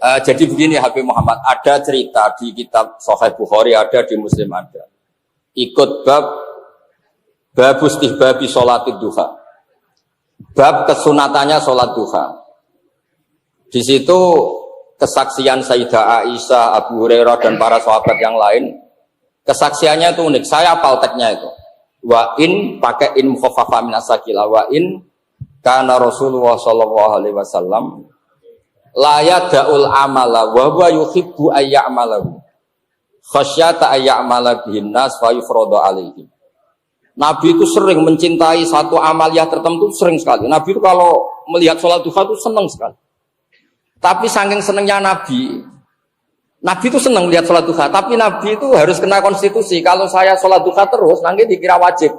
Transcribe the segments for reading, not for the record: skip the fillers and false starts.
Jadi begini Habib Muhammad, ada cerita di kitab Sahih Bukhari, ada di Muslim ada. Ikut bab istihbabi sholatid duha. Bab kesunatannya sholat duha. Di situ kesaksian Sayyidah Aisyah, Abu Hurairah dan para sahabat yang lain. Kesaksiannya itu unik. Saya hafal teksnya itu. Wa in pakai in mukhaffafa min as-sakila wa in kana Rasulullah sallallahu alaihi wasallam la yada'ul amala wa huwa yuhibbu ay ya'malahu khasyata ay ya'mala bihin nas fa yufradu alaihi. Nabi itu sering mencintai satu amaliyah tertentu, sering sekali. Nabi itu kalau melihat sholat duha itu senang sekali. Tapi saking senangnya Nabi itu senang melihat sholat duha. Tapi Nabi itu harus kena konstitusi. Kalau saya sholat duha terus, nanti dikira wajib.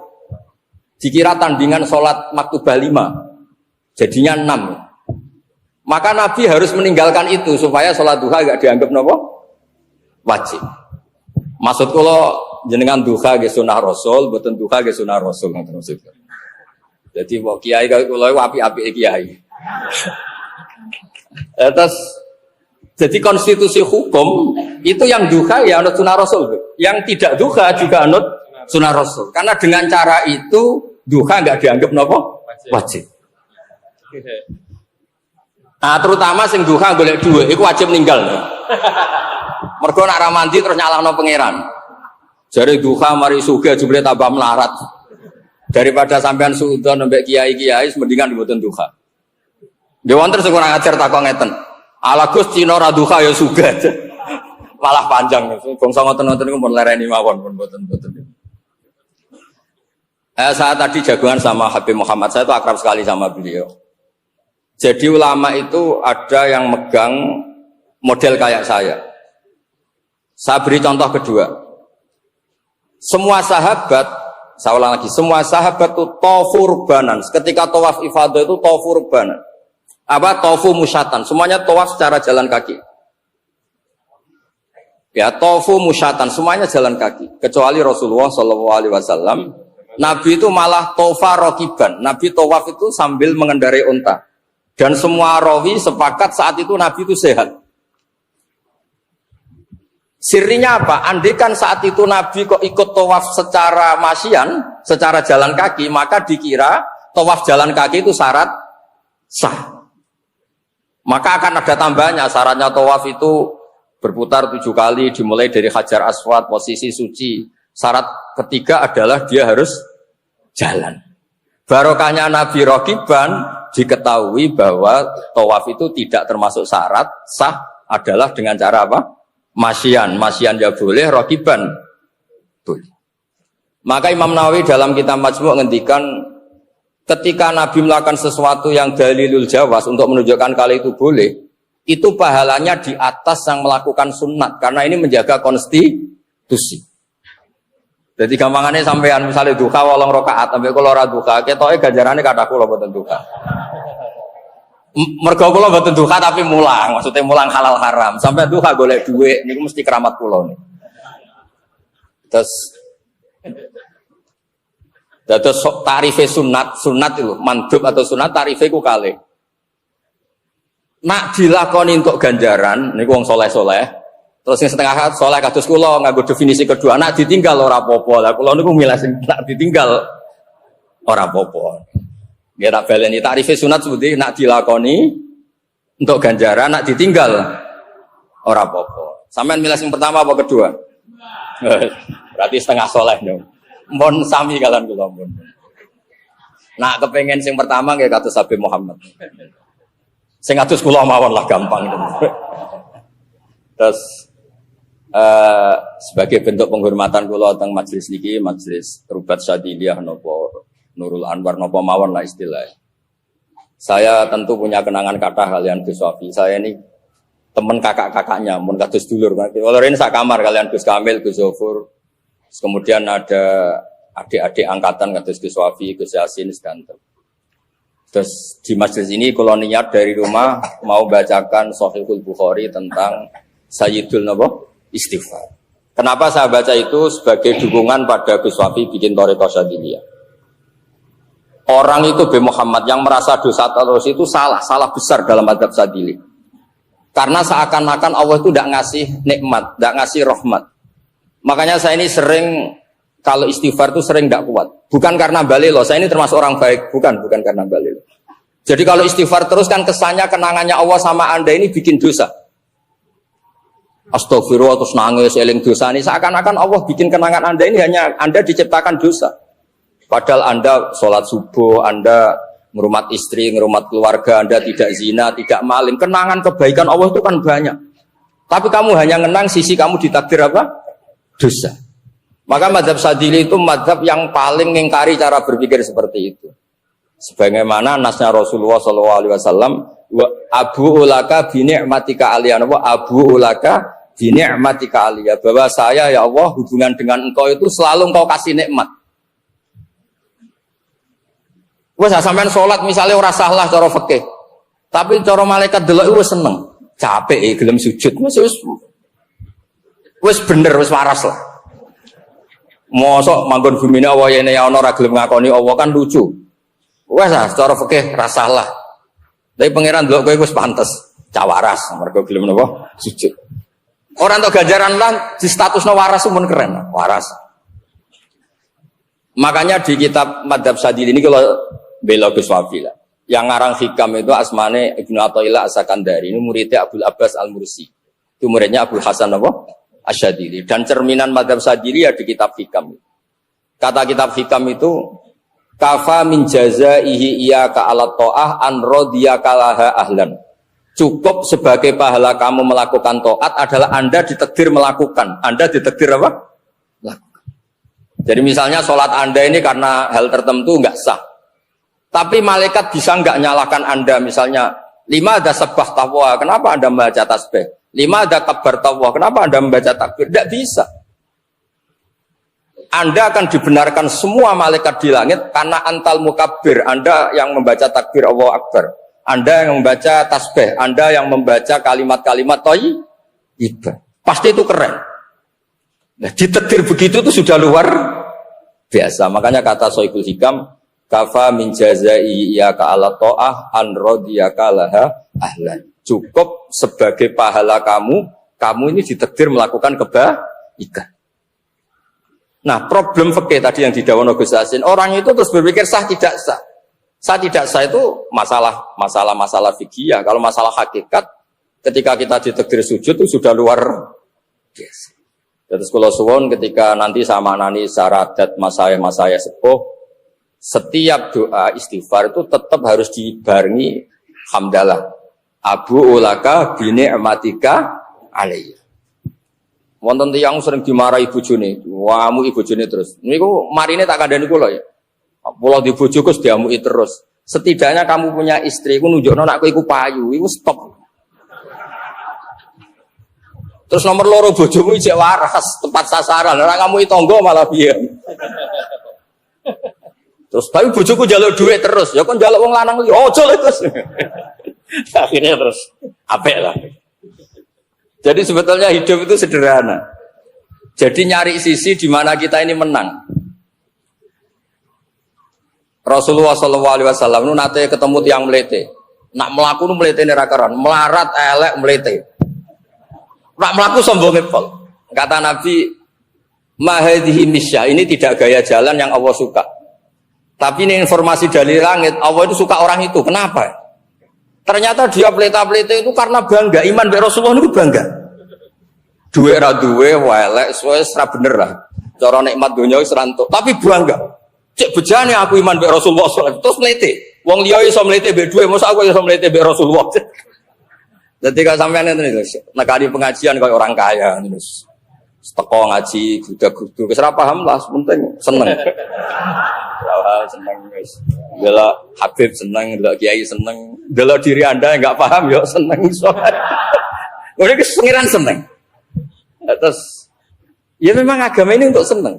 Dikira tandingan sholat maktubah 5. Jadinya 6. Maka Nabi harus meninggalkan itu supaya sholat duha gak dianggap nopo wajib. Maksud kalau jenengan duha ge sunah Rasul, mboten duha ge sunah Rasul ngoten maksudnya. Jadi kok kiai kula apik-apik kiai. Terus jadi konstitusi hukum itu yang duha ya anut sunah Rasul, yang tidak duha juga anut sunah Rasul. Karena dengan cara itu duha enggak dianggap nopo wajib. Nah, terutama sing duha golek dhuwit iku wajib ninggal. Mergo nak ra mandi terus nyalahno pangeran. Jare duha mari sugih jebule tambah melarat. Daripada sampean suudon mbek kiai-kiai mendingan mboten duha. Nggih wonten sing kurang ajar takok ngeten. Ala Gus Cina ra duha ya sugih. Malah panjang. Bangsa ngoten-ngoten niku pun lereni mawon pun mboten-mboten. Saat tadi jagoan sama Habib Muhammad, saya itu akrab sekali sama beliau. Jadi ulama itu ada yang megang model kayak saya. Saya beri contoh kedua. Semua sahabat, saya ulang lagi, semua sahabat itu tofu rubanan. Ketika tawaf ifadah itu tofu rubanan. Apa? Tofu musyatan. Semuanya tawaf secara jalan kaki. Ya, tofu musyatan. Semuanya jalan kaki. Kecuali Rasulullah SAW. Nabi itu malah tofa rokiban. Nabi tawaf itu sambil mengendarai unta. Dan semua rawi sepakat saat itu Nabi itu sehat. Sirinya apa? Andaikan saat itu Nabi kok ikut tawaf secara masyian, secara jalan kaki, maka dikira tawaf jalan kaki itu syarat sah. Maka akan ada tambahnya, syaratnya tawaf itu berputar 7 kali, dimulai dari Hajar Aswad, posisi suci. Syarat ketiga adalah dia harus jalan. Barokahnya Nabi Rokiban diketahui bahwa tawaf itu tidak termasuk syarat sah adalah dengan cara apa? Masyian ya boleh, Rokiban boleh. Maka Imam Nawawi dalam kitab Majmu' ngendikan ketika Nabi melakukan sesuatu yang dalilul jawaz untuk menunjukkan kali itu boleh, itu pahalanya di atas yang melakukan sunat karena ini menjaga konstitusi. Jadi gampangannya sampean misalnya duha 8 rakaat sampai kula ora duha, ketoke ganjarane kathah kula mboten duha. Mergo kula mboten duha tapi mulang, maksudnya mulang halal haram. Sampai duha golek dhuwit niku mesti keramat kula niku. Terus tarife sunat itu mandub atau sunat tarife ku kalih. Nak dilakoni untuk ganjaran niku wong saleh-saleh. Terus yang setengah soleh kados kula nganggo definisi kedua, nak ditinggal ora apa-apa. Lah kula niku milih sing nak ditinggal ora apa-apa. Nggih tak baleni takrife sunat seperti nak dilakoni untuk ganjaran, nak ditinggal ora apa-apa. Sampeyan milih sing pertama apa kedua? Berarti setengah soleh dong. Mohon sami kalian kula pun. Nak kepengen sing pertama nggih kados Habib Muhammad. Sing kados kula mawon lah gampang. Terus sebagai bentuk penghormatan kula teng majelis niki, majelis Rubat Syadiliyah napa Nurul Anwar napa mawon lah istilahnya. Saya tentu punya kenangan kathah kalian Gus Wafi. Saya ini teman kakak-kakaknya, mun kados dulur. Kalau ini sak kamar kalian Gus Kamil, Gus Zofur. Kemudian ada adik-adik angkatan kados Gus Wafi, Gus Yasin sedanten. Terus di majelis ini kula niat dari rumah mau bacakan Shahihul Bukhari tentang Sayyidul Istighfar. Kenapa saya baca itu? Sebagai dukungan pada Gus Wafi bikin Thariqah Syadiliyah. Orang itu B. Muhammad yang merasa dosa terus itu salah besar dalam adab Syadili. Karena seakan-akan Allah itu tidak ngasih nikmat, tidak ngasih rahmat. Makanya saya ini sering kalau istighfar itu sering tidak kuat. Bukan karena balilo, saya ini termasuk orang baik, bukan karena balilo. Jadi kalau istighfar terus kan kesannya kenangannya Allah sama Anda ini bikin dosa. Astagfirullah terus nangis eling dosa ini, seakan-akan Allah bikin kenangan Anda ini hanya Anda diciptakan dosa. Padahal Anda sholat subuh, Anda ngurmat istri, ngurmat keluarga, Anda tidak zina, tidak maling. Kenangan kebaikan Allah itu kan banyak. Tapi kamu hanya ngenang sisi kamu ditakdir apa? Dosa. Maka mazhab Sadili itu mazhab yang paling mengingkari cara berpikir seperti itu. Sebagaimana nasnya Rasulullah SAW, Abu ulaka bini'matika aliyah, Abu ulaka bini'matika aliyah, bahwa saya ya Allah hubungan dengan engkau itu selalu engkau kasih nikmat. Wes sampean salat misalnya ora salah cara fikih. Tapi cara malaikat delok wis seneng. Capek gelem sujud. Wis bener wis waras lah. Mosok manggon bumine Allah yene ana ora gelem ngakoni Allah kan lucu. Wes cara fikih ra salah. Tapi pangeran delok kowe wis pantes. Cawaras mergo gelem napa sujud. Ora entuk ganjaran lan di statusna waras pun keren. Waras. Makanya di kitab Madhab Sadili ini kalau bela Ghazwafila yang ngarang hikam itu asmane Ibnu Athaillah As-Sakandari, ini muridnya Abdul Abbas Al-Mursi, itu muridnya Abdul Hasan Asy-Syadzili, dan cerminan Madhab Sadili ya di kitab hikam. Kata kitab hikam itu kafa min jazaihi iyyaka ala ta'ah an radiyaka laha ahlan. Cukup sebagai pahala kamu melakukan taat adalah Anda ditakdir melakukan. Anda ditakdir apa? Jadi misalnya sholat Anda ini karena hal tertentu nggak sah. Tapi malaikat bisa nggak nyalakan Anda, misalnya 5 ada sebah taqwa, kenapa Anda membaca tasbih? 5 ada kabar taqwa, kenapa Anda membaca takbir? Tidak bisa. Anda akan dibenarkan semua malaikat di langit karena antal mukabbir, Anda yang membaca takbir Allahu Akbar, Anda yang membaca tasbih, Anda yang membaca kalimat-kalimat thayyibah. Pasti itu keren. Nah, ditakdir begitu itu sudah luar biasa. Makanya kata Shaykhul Hikam, kafa min jazai iyyaka ala ta'ah an radiyaka laha ahlan. Cukup sebagai pahala kamu ini ditakdir melakukan kebaikan. Nah, problem fikih tadi yang didhawuhna Gus Hasin, orang itu terus berpikir sah tidak sah. Sah tidak sah itu masalah fikih. Kalau masalah hakikat, ketika kita ditakdir sujud itu sudah luar biasa. Terus kalau suwon ketika nanti sama nani saradat masaya sepuh, setiap doa istighfar itu tetap harus dibarengi hamdalah. Abu ulaka bini'matika alayya. Wonten tiyang sering dimarahi bojone, wamu ibu bojone terus. Niku marine tak kandhani kula ya. Kula di bojoku diamuki terus. Setidaknya kamu punya istri, ku nunjukno nek kowe iku payu, iku stop. Terus nomor loro bojomu ijek waras, tepat sasaran. Ora kamu tangga malah piye. Terus tapi bojoku njaluk duit terus, ya kon njaluk wong lanang liya, ojo terus. Akhirnya terus apik lah. Jadi sebetulnya hidup itu sederhana. Jadi nyari sisi di mana kita ini menang. Rasulullah SAW nu nate ketemu tiang melete. Nak melaku nu melete nerakaran, melarat elek melete. Nak melaku sombong pol. Kata Nabi, mahadhihi misyah, ini tidak gaya jalan yang Allah suka. Tapi ini informasi dari langit, Allah itu suka orang itu. Kenapa? Ternyata dia pelita-pelita itu karena bangga, iman be Rasulullah itu bangga. Duwe ra duwe welek wis ra bener lah. Cara nikmat donya wis rantuk, tapi bangga. Cek bejane aku iman be Rasulullah sallallahu alaihi wasallam. Terus mlete. Wong liya iso mlete be duwe, mosok aku iso mlete be Rasulullah. Dadi kalau sampean ngene lho, nekani pengajian kaya orang kaya terus. Teko ngaji gudak-guduk wis ra paham lah, penting seneng. Seneng guys. Delok Habib seneng, delok Kiai seneng, delok diri Anda yang enggak paham yo seneng soal. Ngono iki pengiran seneng. Terus ya memang agama ini untuk seneng.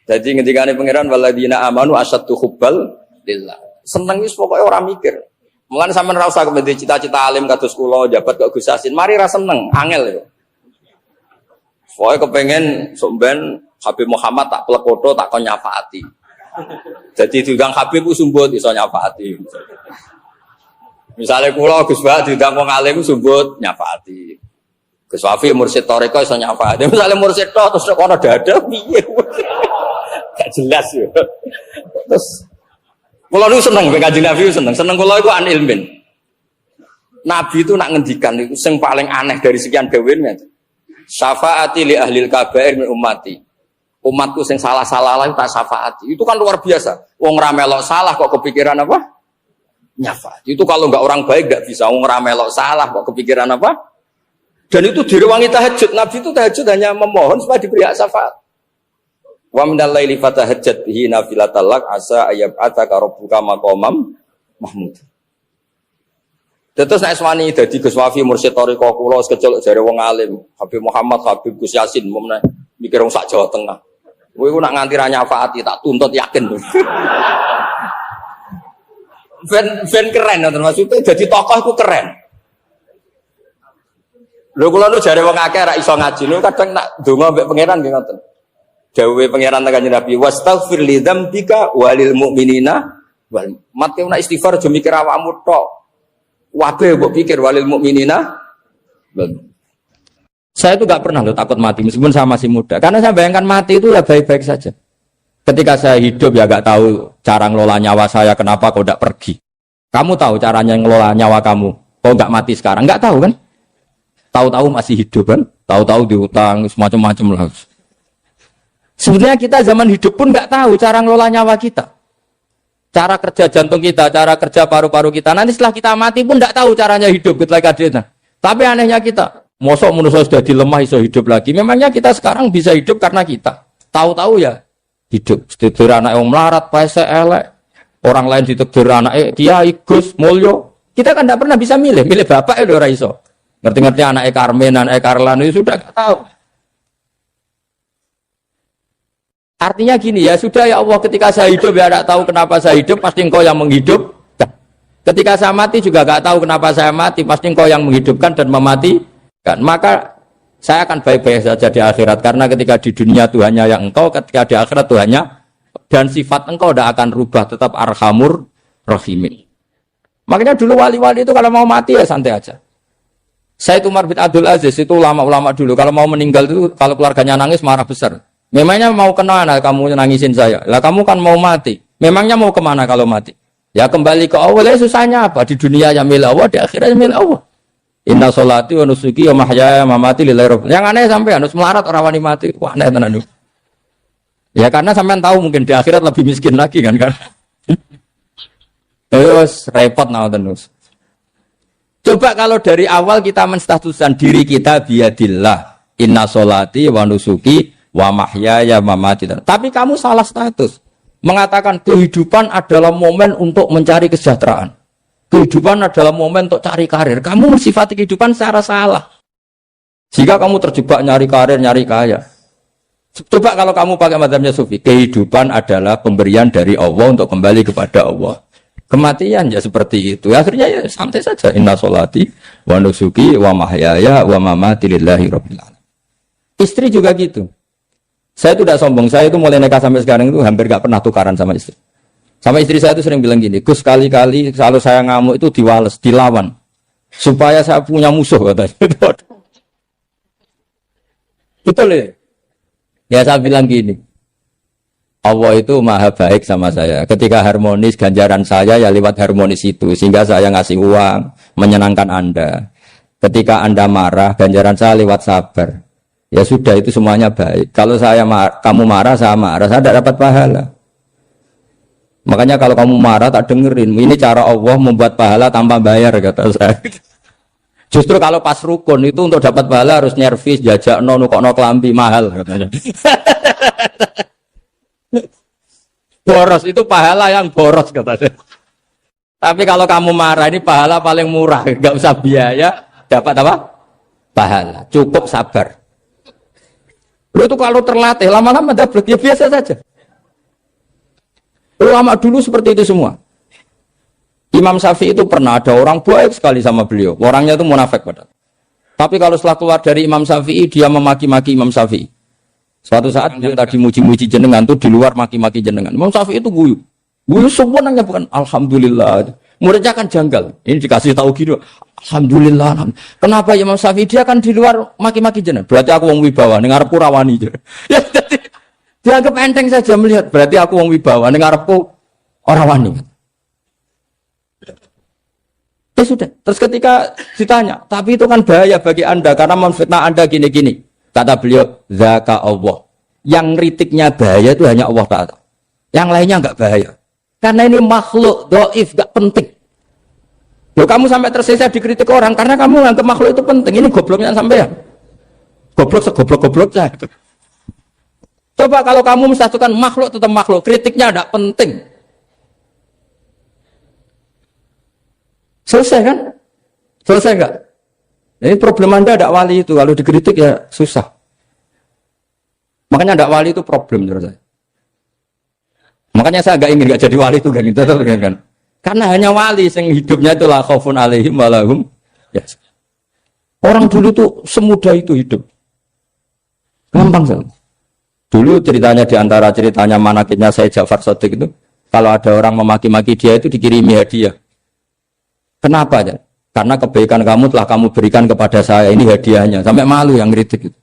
Jadi ngendikane pengiran waladina amanu asyaddu hubbal lillah. Seneng wis pokoke ora mikir. Mulane sampean ora usah kemende cita-cita alim kados kula jabat kok Gus Hasin. Mari ra seneng, angel yo. Pokoke kepengen sok ben Habib Muhammad tak plekoto tak kon nyafaati. Jadi diundang Habib ku sumbut iso nyafaati. Misalnya kula Gus Bah diundang wong alim sumbut nyafaati. Gus Wafi mursyid toriko iso nyafaati. Misalnya mursyid tok terus kono dada piye. Gak jelas ya. Terus kula niku seneng mbek Kanjeng Nabi seneng kula iku an ilmin. Nabi itu nak ngendikan itu yang paling aneh dari sekian dawuhnya. Syafaati li ahlil kabair min ummati. Umatku sing salah-salah lah tak syafaati. Itu kan luar biasa. Wong ra melok salah kok kepikiran apa? Nyafaat. Itu kalau enggak orang baik enggak bisa wong ra melok salah kok kepikiran apa? Dan itu direwangi tahajud. Nabi itu tahajud hanya memohon supaya diberi hak syafaat. Wa minal laili fatahajjat bihi nafilatan lak asa ayyab'ataka rabbuka maqamam mahmud. Terus nek swani dadi Gus Wafi mursyid thariqah kula sekecil jare wong alim, Habib Muhammad, Habib Gus Yasin momne mikir wong sak Jawa Tengah. Kowe ku nak nganti ra nyafaati tak tuntut yakin. Ben keren ngoten maksudnya dadi tokoh iku keren. Lho kula nu jare wong akeh ra iso ngaji lho kadang nak donga mbek pangeran nggih ngoten. Dawuhe pangeran Kanjeng Nabi wastaghfir li dzambika walil mu'minina wal mate ana istighfar aja mikir awakmu tok. Wabe mbok pikir walil mukminina. Saya itu gak pernah loh takut mati meskipun saya masih muda. Karena saya bayangkan mati itu ya baik-baik saja. Ketika saya hidup ya gak tahu cara ngelola nyawa saya, kenapa kau gak pergi. Kamu tahu caranya ngelola nyawa kamu, kau gak mati sekarang, gak tahu kan? Tahu-tahu masih hidup kan? Tahu-tahu diutang, semacam-macam lah. Sebenarnya kita zaman hidup pun gak tahu cara ngelola nyawa kita. Cara kerja jantung kita, cara kerja paru-paru kita. Nanti setelah kita mati pun tidak tahu caranya hidup ketika kadena. Tapi anehnya kita, mosok manusia sudah dilemah iso hidup lagi. Memangnya kita sekarang bisa hidup karena kita. Tahu-tahu ya hidup. Ditekdir anak yang melarat, paese elek. Orang lain ditekdir anak Kiai Gus Mulyo. Kita kan tidak pernah bisa milih bapak itu ora iso. Ngerti-ngerti anak Karmen, anak Karlan itu sudah tidak tahu. Artinya gini ya, sudah ya Allah ketika saya hidup ya tidak tahu kenapa saya hidup, pasti engkau yang menghidupkan. Ketika saya mati juga tidak tahu kenapa saya mati, pasti engkau yang menghidupkan dan mematikan. Maka saya akan baik-baik saja di akhirat, karena ketika di dunia Tuhannya yang engkau, ketika di akhirat Tuhannya, dan sifat engkau tidak akan rubah, tetap arhamur rahimin. Makanya dulu wali-wali itu kalau mau mati ya santai aja. Sayyid Umar bin Abdul Aziz itu ulama-ulama dulu, kalau mau meninggal itu kalau keluarganya nangis marah besar. Memangnya mau kemana kamu nangisin saya? Lah kamu kan mau mati. Memangnya mau kemana kalau mati? Ya kembali ke Allah. Ya susahnya apa? Di dunia ya milik Allah, di akhirat ya milik Allah. Inna sholati wa nusuki wa mahyaya wa mamati lillahi rabbil. Yang aneh sampai harus melarat orang wani mati. Wah aneh tenan. Ya karena sampean tahu mungkin di akhirat lebih miskin lagi kan. Terus repot terus. Coba kalau dari awal kita menstatuskan diri kita biadillah. Inna sholati wa nusuki wa mahyaya mamati. Tapi kamu salah status. Mengatakan kehidupan adalah momen untuk mencari kesejahteraan. Kehidupan adalah momen untuk cari karir. Kamu mensifati kehidupan secara salah. Jika kamu terjebak nyari karir, nyari kaya. Coba kalau kamu pakai mazhabnya Sufi, kehidupan adalah pemberian dari Allah untuk kembali kepada Allah. Kematian ya seperti itu. Akhirnya ya santai saja. Inna sholati wa nusuki wa mahyaya wa mamati lillahi rabbil alamin. Istri juga gitu. Saya itu tidak sombong, saya itu mulai nikah sampai sekarang itu hampir gak pernah tukaran sama istri. Sama istri saya itu sering bilang gini, Gus kali-kali kalau saya ngamuk itu diwales, dilawan. Supaya saya punya musuh katanya. Betul ya? Ya saya bilang gini, Allah itu maha baik sama saya. Ketika harmonis, ganjaran saya ya lewat harmonis itu. Sehingga saya ngasih uang, menyenangkan Anda. Ketika Anda marah, ganjaran saya lewat sabar. Ya sudah itu semuanya baik. Kalau kamu marah, saya tidak dapat pahala. Makanya kalau kamu marah tak dengerin. Ini cara Allah membuat pahala tanpa bayar kata saya. Justru kalau pas rukun itu untuk dapat pahala harus nyervis, jajak nukokno kelambi mahal katanya. Boros itu pahala yang boros katanya. Tapi kalau kamu marah ini pahala paling murah, nggak usah biaya, dapat apa? Pahala. Cukup sabar. Lu itu kalau terlatih lama-lama dapat ya biasa saja. Ulama dulu seperti itu semua. Imam Syafi'i itu pernah ada orang baik sekali sama beliau. Orangnya itu munafik padahal. Tapi kalau setelah keluar dari Imam Syafi'i dia memaki-maki Imam Syafi'i. Suatu saat beliau tadi muji-muji jenengan tuh di luar maki-maki jenengan. Imam Syafi'i itu guyu. Guyu semuanya bukan alhamdulillah. Muridnya kan janggal. Ini dikasih tahu gitu. Alhamdulillah. Kenapa ya Imam Syafi'i dia kan di luar maki-maki jenengan. Berarti aku wong wibawa ning ngarepku rawani. Ya jadi dianggap enteng saja melihat. Berarti aku wong wibawa ning ngarepku ora wani. Ya sudah. Terus ketika ditanya, tapi itu kan bahaya bagi Anda karena memfitnah Anda gini-gini. Kata beliau, zaka Allah. Yang kritiknya bahaya itu hanya Allah Ta'ala. Yang lainnya enggak bahaya. Karena ini makhluk dhaif, enggak penting. Loh, kamu sampai tersisa dikritik orang karena kamu nganggap makhluk itu penting. Ini gobloknya sampean. Goblok segoblok-gobloknya. Coba kalau kamu mensatukan makhluk tetap makhluk, kritiknya enggak penting. Selesai kan? Selesai enggak? Ini problem Anda ada wali itu, kalau dikritik ya susah. Makanya ada wali itu problem menurut saya. Makanya saya enggak ingin enggak jadi wali itu kan. Karena hanya wali yang hidupnya itu la khaufun alaihim walahum. Ya. Orang dulu tuh semudah itu hidup. Gampang sekali. Dulu ceritanya di antara ceritanya manakibnya Sayyid Ja'far Shadiq itu, kalau ada orang memaki-maki dia itu dikirimi hadiah. Kenapa ya? Karena kebaikan kamu telah kamu berikan kepada saya, ini hadiahnya. Sampai malu yang kritik itu.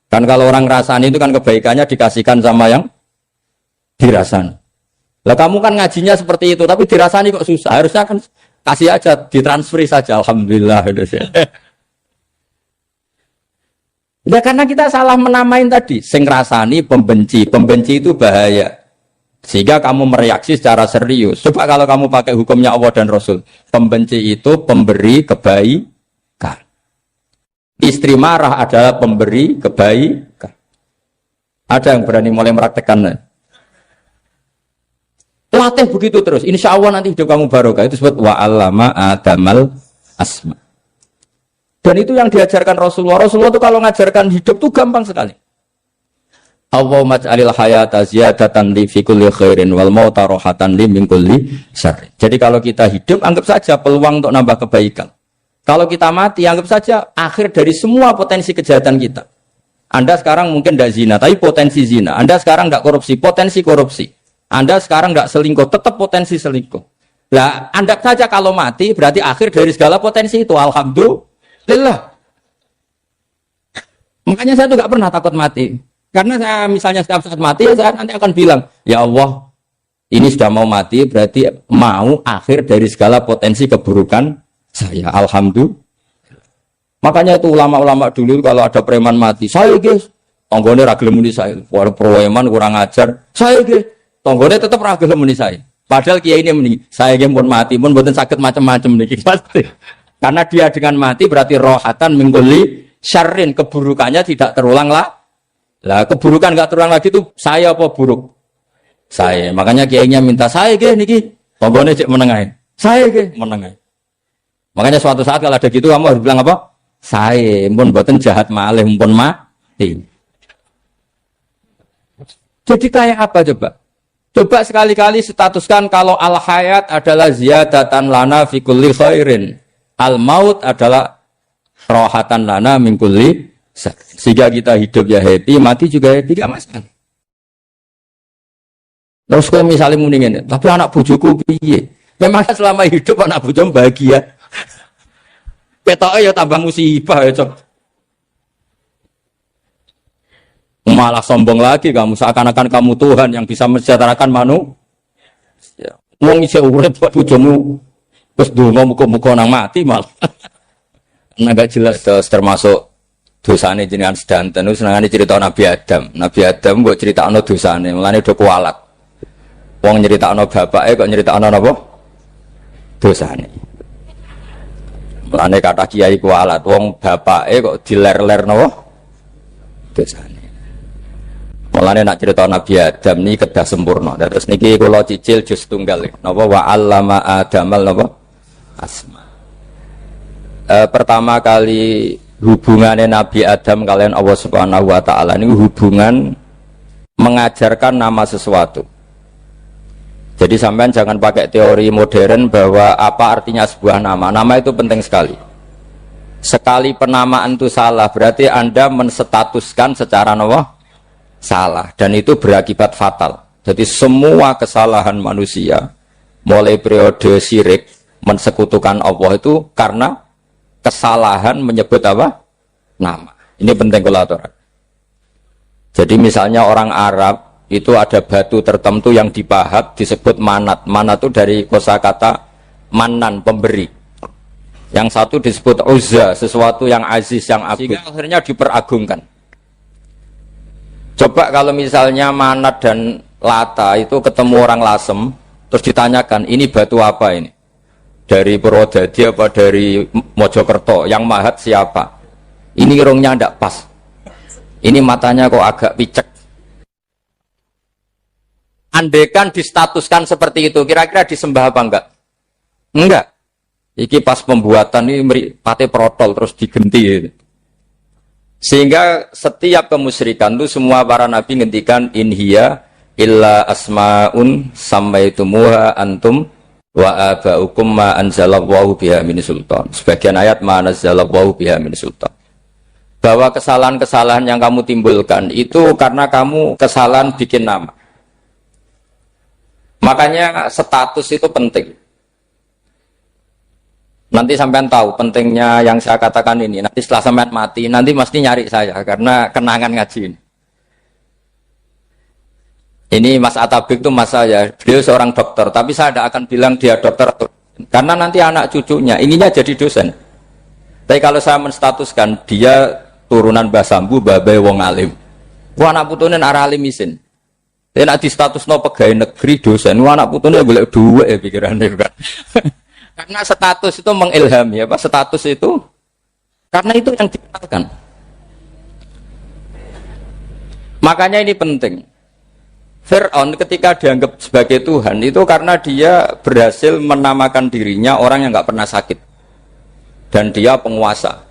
Kan kalau orang rasani itu kan kebaikannya dikasihkan sama yang dirasani. Lah kamu kan ngajinya seperti itu, tapi dirasani kok susah. Harusnya kan kasih aja, ditransferi saja. Alhamdulillah. Ya karena kita salah menamain tadi. Sing rasani pembenci. Pembenci itu bahaya. Sehingga kamu mereaksi secara serius. Coba kalau kamu pakai hukumnya Allah dan Rasul. Pembenci itu pemberi kebaikan. Istri marah adalah pemberi kebaikan. Ada yang berani mulai meraktekannya? Latih begitu terus. Insya Allah nanti hidup kamu barokah. Itu disebut wa'allama adamal asma. Dan itu yang diajarkan Rasulullah. Rasulullah itu kalau ngajarkan hidup itu gampang sekali. Allahumma ja'alil hayata ziyadatan li fi kulli khairin wal mauta rohatan li min kulli syarr. Jadi kalau kita hidup anggap saja peluang untuk nambah kebaikan. Kalau kita mati anggap saja akhir dari semua potensi kejahatan kita. Anda sekarang mungkin tidak zina tapi potensi zina. Anda sekarang tidak korupsi, potensi korupsi. Anda sekarang tidak selingkuh, tetap potensi selingkuh. Lah, anggap saja kalau mati berarti akhir dari segala potensi itu. Alhamdulillah. Makanya saya tuh nggak pernah takut mati. Karena saya misalnya setiap saat mati, saya nanti akan bilang, ya Allah, ini sudah mau mati, berarti mau akhir dari segala potensi keburukan saya. Alhamdulillah. Makanya itu ulama-ulama dulu kalau ada preman mati, saya guys, tonggone ragil muni saya. Walau preman kurang ajar, saya guys, tonggone tetap ragil muni saya. Padahal kiai ini muni, saya guys pun mati, pun bukan sakit macam-macam nih. Karena dia dengan mati berarti rohatan mengguli syarrin, keburukannya tidak terulang lah. Lah keburukan enggak terulang lagi itu saya apa buruk? Saya. Makanya kiainya minta saya ge niki. Tonggone cek menengahin. Saya ge menengahin. Makanya suatu saat kalau ada gitu kamu harus bilang apa? Saya pun mboten jahat malih pun mati. Jadi kayak apa coba? Coba sekali-kali statuskan kalau al-hayat adalah ziyadatan lana fi kulli khairin. Al-maut adalah rohatan lana min kulli. Sehingga kita hidup ya happy, mati juga happy, gak masalah. Terus kalau misalnya mendingin, tapi anak bujuku piye? Memang selama hidup anak bujuk bahagia. Petoknya ya tambah musibah ya cok. Malah sombong lagi kamu, seakan-akan kamu Tuhan yang bisa mensejahterakan manusia. Wong isih urip buat bujumu, terus donga muga-muga nang mati malah. Nah gak jelas termasuk dosane jenengan sedanten itu senengane cerita Nabi Adam. Nabi Adam kok critakno dosane, mulane do kualat. Wong nyeritakno bapake kok nyeritakno napa? Dosane. Mulane kata kiai kualat, wong bapake kok diler-ler napa? Dosane. Mulane nak cerita Nabi Adam niki kedah sempurna. Terus niki kula cicil juz tunggal napa wa 'allama Adamal napa? Asma. Pertama kali hubungannya Nabi Adam kalian Allah Subhanahu wa taala ini hubungan mengajarkan nama sesuatu. Jadi sampean jangan pakai teori modern bahwa apa artinya sebuah nama. Nama itu penting sekali. Sekali penamaan itu salah berarti Anda menstatuskan secara salah dan itu berakibat fatal. Jadi semua kesalahan manusia mulai periode syirik mensekutukan Allah itu karena kesalahan menyebut apa? Nama. Ini penting kalau aturan. Jadi misalnya orang Arab itu ada batu tertentu yang dipahat disebut manat. Manat itu dari kosakata manan, pemberi. Yang satu disebut uzza, sesuatu yang aziz, yang agung. Sehingga akhirnya diperagungkan. Coba kalau misalnya Manat dan Lata itu ketemu orang Lasem, terus ditanyakan, ini batu apa ini? Dari Purwodadi apa dari Mojokerto? Yang mahat siapa? Ini irungnya tidak pas. Ini matanya kok agak picek. Andekan distatuskan seperti itu, kira-kira disembah apa enggak? Enggak. Iki pas pembuatan ini pate protol terus digenti. Sehingga setiap kemusyrikan itu semua para nabi ngendikan in hiya illa asmaun sammaitumuha antum wa abaukum ma anzalallahu biha min sultan. Sebagian ayat ma anzalallahu biha min sultan. Bahwa kesalahan-kesalahan yang kamu timbulkan itu karena kamu kesalahan bikin nama. Makanya status itu penting. Nanti sampean tahu pentingnya yang saya katakan ini. Nanti setelah sampean mati, nanti mesti nyari saya karena kenangan ngaji ini. Ini Mas Atabik itu mas saya, beliau seorang dokter, tapi saya tidak akan bilang dia dokter karena nanti anak cucunya inginnya jadi dosen. Tapi kalau saya menstatuskan dia turunan Mbah Sambu, babai wong alim. Wah anak putune arah alim isin. Dia nak di status no pegawai negeri dosen. Wah anak putune boleh dua ya pikirannya kan. Karena status itu mengilhami apa? Status itu karena itu yang dikenalkan. Makanya ini penting. Fir'aun ketika dianggap sebagai Tuhan itu karena dia berhasil menamakan dirinya orang yang nggak pernah sakit dan dia penguasa.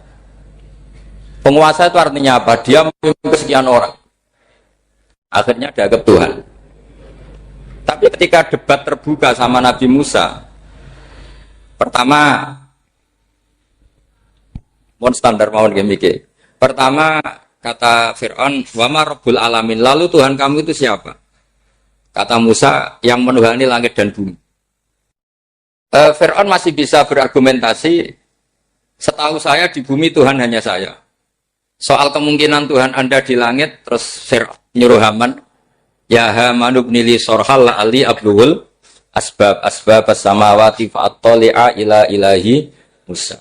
Penguasa itu artinya apa? Dia memimpin sekian orang. Akhirnya dianggap Tuhan. Tapi ketika debat terbuka sama Nabi Musa, pertama, mohon standar mohon gimmick. Pertama kata Fir'aun, wama Rabbul Alamin. Lalu Tuhan kamu itu siapa? Kata Musa, yang menuhani langit dan bumi. Fir'aun masih bisa berargumentasi. Setahu saya di bumi Tuhan hanya saya. Soal kemungkinan Tuhan Anda di langit, terus Fir'aun nyuruh Haman, ya Haman ibnili sorhal la'ali abluhul asbab as-samawati fa'attali'a ila ilahi Musa.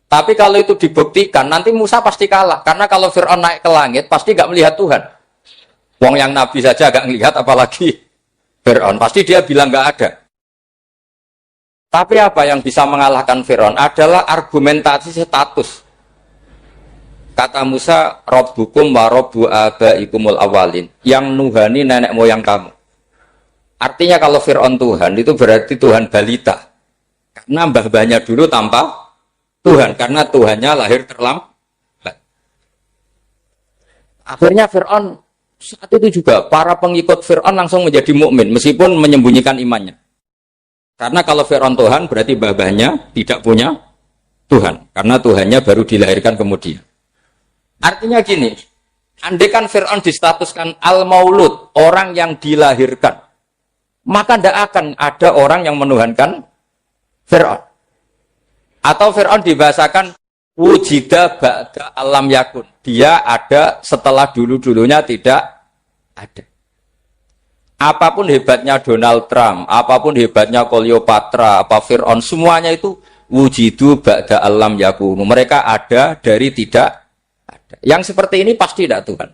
Tapi kalau itu dibuktikan, nanti Musa pasti kalah. Karena kalau Fir'aun naik ke langit, pasti gak melihat Tuhan. Wong yang Nabi saja gak melihat, apalagi Fir'aun. Pasti dia bilang gak ada. Tapi apa yang bisa mengalahkan Fir'aun adalah argumentasi status. Kata Musa, Rabbukum wa Rabbu abaikumul awalin. Yang nuhani nenek moyang kamu. Artinya kalau Fir'aun Tuhan, itu berarti Tuhan balita. Karena mbah-mbahnya dulu tanpa Tuhan. Karena Tuhannya lahir terlambat. Akhirnya Fir'aun, saat itu juga, para pengikut Fir'aun langsung menjadi mukmin meskipun menyembunyikan imannya. Karena kalau Fir'aun Tuhan, berarti mbah-mbahnya tidak punya Tuhan. Karena Tuhannya baru dilahirkan kemudian. Artinya gini, andaikan Fir'aun distatuskan al-maulud, orang yang dilahirkan, maka tidak akan ada orang yang menuhankan Fir'aun. Atau Fir'aun dibahasakan wujida ba'da alam yakun. Dia ada setelah dulu-dulunya tidak ada. Apapun hebatnya Donald Trump, apapun hebatnya Cleopatra, apa Fir'aun, semuanya itu wujidu ba'da alam yakun. Mereka ada dari tidak. Yang seperti ini pasti tidak Tuhan.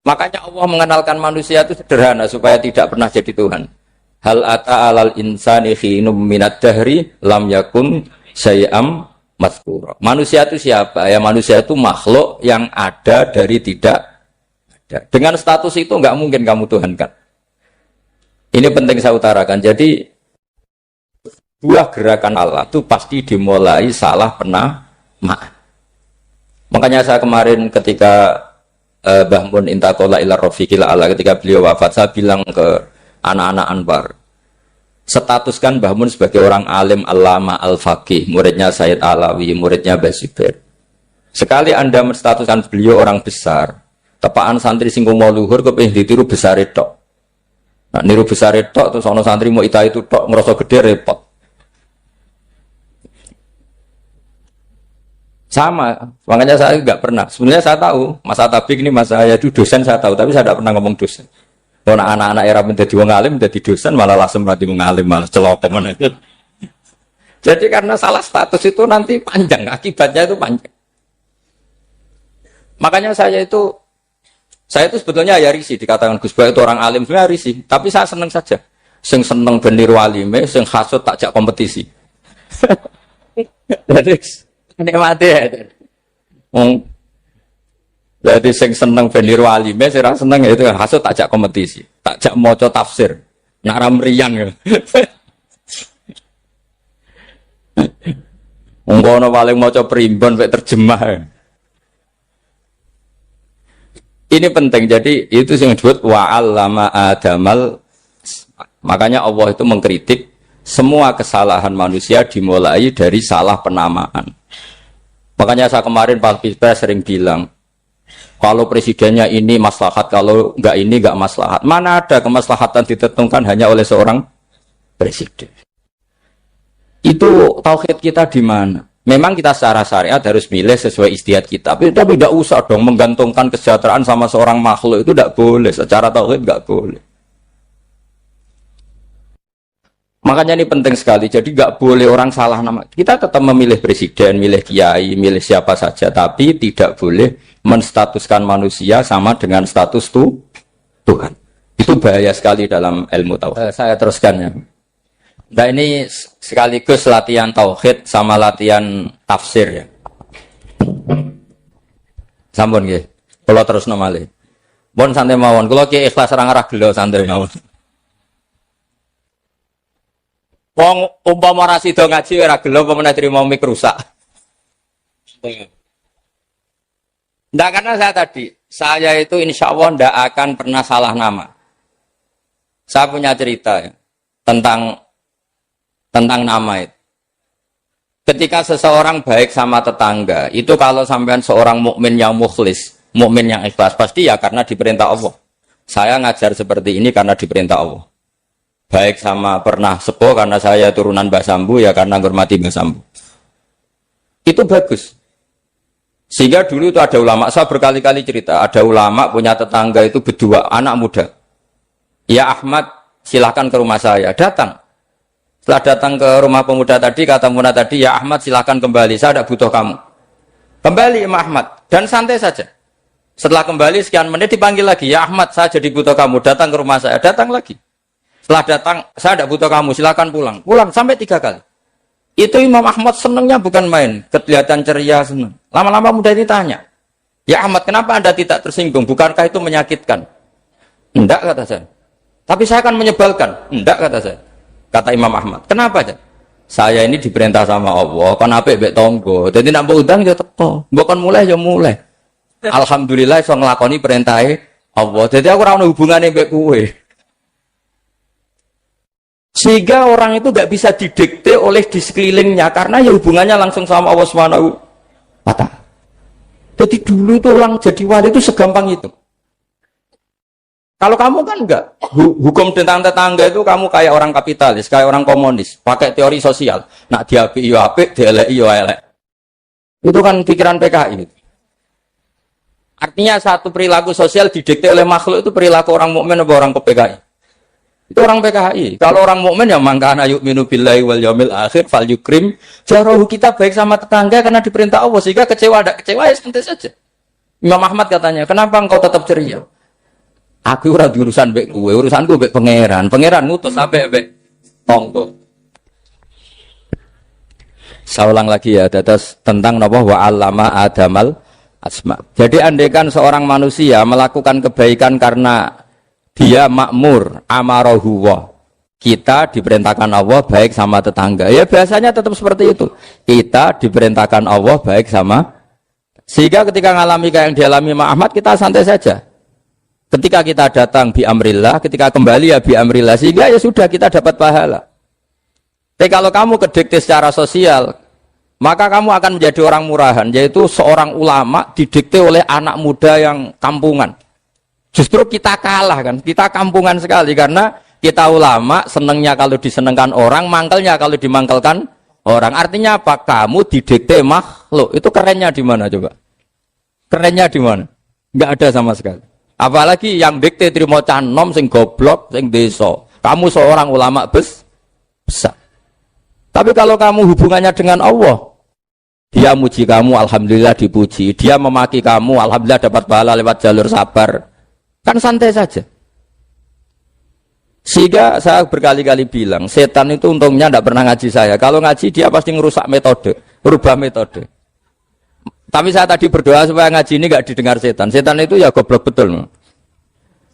Makanya Allah mengenalkan manusia itu sederhana supaya tidak pernah jadi Tuhan. Hal ata alal insani khinum minad dahri lam yakun syai'am mazkura. Manusia itu siapa? Ya manusia itu makhluk yang ada dari tidak ada. Dengan status itu nggak mungkin kamu Tuhankan. Ini penting saya utarakan. Jadi buah gerakan Allah itu pasti dimulai salah penamaan. Makanya saya kemarin ketika Mbah Mun intakola ila rafiqil ala, ketika beliau wafat, saya bilang ke anak-anak Anwar, statuskan Mbah Mun sebagai orang alim alama al-faqih, muridnya Sayyid Alawi, muridnya Basibir. Sekali Anda menstatuskan beliau orang besar, tepaan santri singgung mau luhur kepingin ditiru besar itu. Nah, niru besar itu terus ono santri mau itu tok ngerasa gede repot. Sama, makanya saya nggak pernah. Sebenarnya saya tahu, Mas Atabik ini Mas saya itu dosen saya tahu, tapi saya tidak pernah ngomong dosen. Kalau anak-anak era menjadi wong alim, menjadi dosen malah langsung berarti mengalim, malah celoteman itu. Jadi karena salah status itu nanti panjang, akibatnya itu panjang. Makanya saya itu sebetulnya ya risih dikatakan Gus Bak itu orang alim, sebenarnya risih. Tapi saya seneng saja. Sing seneng ben niru alime, sing hasud takjak kompetisi. Jadi nikmati ya. Jadi sing seneng ben niru alime, sing ra seneng itu hasud takjak kompetisi, takjak maca tafsir. Nak ra mriyang ya. Ngono paling maca primbon mek terjemah. Ini penting, jadi itu yang disebut wa'allama adamal. Makanya Allah itu mengkritik semua kesalahan manusia dimulai dari salah penamaan. Makanya saya kemarin Pak Pilpres sering bilang, kalau presidennya ini maslahat, kalau enggak ini enggak maslahat. Mana ada kemaslahatan ditentukan hanya oleh seorang presiden. Itu tauhid kita di mana? Memang kita secara syariat harus milih sesuai ijtihad kita, tapi tidak usah dong menggantungkan kesejahteraan sama seorang makhluk, itu tidak boleh, secara tauhid tidak boleh. Makanya ini penting sekali, jadi nggak boleh orang salah nama. Kita tetap memilih presiden, milih kiai, milih siapa saja, tapi tidak boleh menstatuskan manusia sama dengan status Tuhan. Itu bahaya sekali dalam ilmu tauhid. Saya teruskan ya. Nah ini sekaligus latihan tauhid sama latihan tafsir ya. Sampun nggih. Kula terusno malih. Pun santai mawon. Kula ki ikhlas ora ngarah gelo santai mawon. Wong umpama ora sida ngaji ora gelo apa meneh trimo mik rusak. Ndak, karena saya itu insya Allah ndak akan pernah salah nama. Saya punya cerita ya, tentang nama itu. Ketika seseorang baik sama tetangga, itu kalau sampean seorang mukmin yang mukhlis, mukmin yang ikhlas, pasti ya karena diperintah Allah. Saya ngajar seperti ini karena diperintah Allah. Baik sama pernah sepuh karena saya turunan Mbah Sambu, ya karena hormati Mbah Sambu. Itu bagus. Sehingga dulu itu ada ulama, saya berkali-kali cerita, ada ulama punya tetangga itu berdua, anak muda. Ya Ahmad, silahkan ke rumah saya. Datang. Setelah datang ke rumah pemuda tadi, kata pemuda tadi, ya Ahmad silahkan kembali, saya tidak butuh kamu. Kembali Imam Ahmad, dan santai saja. Setelah kembali sekian menit dipanggil lagi, ya Ahmad saya jadi butuh kamu, datang ke rumah saya, datang lagi. Setelah datang, saya tidak butuh kamu, silahkan pulang. Pulang sampai 3 kali. Itu Imam Ahmad senangnya bukan main, kelihatan ceria senang. Lama-lama muda ini tanya, ya Ahmad kenapa Anda tidak tersinggung, bukankah itu menyakitkan? Enggak kata saya. Tapi saya akan menyebalkan. Enggak kata saya. Kata Imam Ahmad, kenapa aja? Saya ini diperintah sama Allah, kan apik mbek tangga. Dadi nek mbok udang ya teko, mbok kon mulai ya mulai. Alhamdulillah iso nglakoni perintahe Allah. Jadi aku ora ono hubungane mbek kowe. Sehingga orang itu gak bisa didikte oleh di sekelilingnya karena ya hubungannya langsung sama Allah Subhanahu wa Ta'ala. Jadi dulu itu orang jadi wali itu segampang itu. Kalau kamu kan enggak, hukum tentang tetangga itu kamu kayak orang kapitalis, kayak orang komunis, pakai teori sosial. Nak diapik yo apik, dielek yo elek. Itu kan pikiran PKI. Artinya satu perilaku sosial didikte oleh makhluk itu perilaku orang mukmin atau orang PKI. Itu orang PKI. Kalau orang mukmin ya mangkana yu'minu billahi wal yaumil akhir fal yukrim jarahu, kita baik sama tetangga karena diperintah Allah, sehingga kecewa ada kecewa ya santai saja. Imam Ahmad katanya, kenapa engkau tetap ceria? Aku ora urusan mbek kowe, urusanku mbek pangeran. Pangeran ngutus sampai mbek tonggo. Saya ulang lagi ya, terus tentang napa wa allama adamal asma. Jadi andaikan seorang manusia melakukan kebaikan karena dia makmur, amarahu wa. Kita diperintahkan Allah baik sama tetangga. Ya biasanya tetap seperti itu. Kita diperintahkan Allah baik sama. Sehingga ketika ngalami kayak yang dialami Ahmad, kita santai saja. Ketika kita datang bi amrillah, ketika kembali ya bi amrillah, sehingga ya sudah kita dapat pahala. Tapi kalau kamu kedikte secara sosial, maka kamu akan menjadi orang murahan, yaitu seorang ulama didikte oleh anak muda yang kampungan. Justru kita kalah kan, kita kampungan sekali karena kita ulama senengnya kalau disenengkan orang, mangkelnya kalau dimangkelkan orang. Artinya apa? Kamu didikte makhluk. makhluk. Itu kerennya di mana coba? Kerennya di mana? Enggak ada sama sekali. Apalagi yang dikte trimo canom sing goblok sing desa. Kamu seorang ulama besar. Tapi kalau kamu hubungannya dengan Allah, dia muji kamu, alhamdulillah dipuji. Dia memaki kamu, alhamdulillah dapat pahala lewat jalur sabar. Kan santai saja. Sehingga saya berkali-kali bilang, setan itu untungnya tidak pernah ngaji saya. Kalau ngaji dia pasti ngerusak metode, merubah metode. Tapi saya tadi berdoa supaya ngaji ini gak didengar setan. Setan itu ya goblok betul.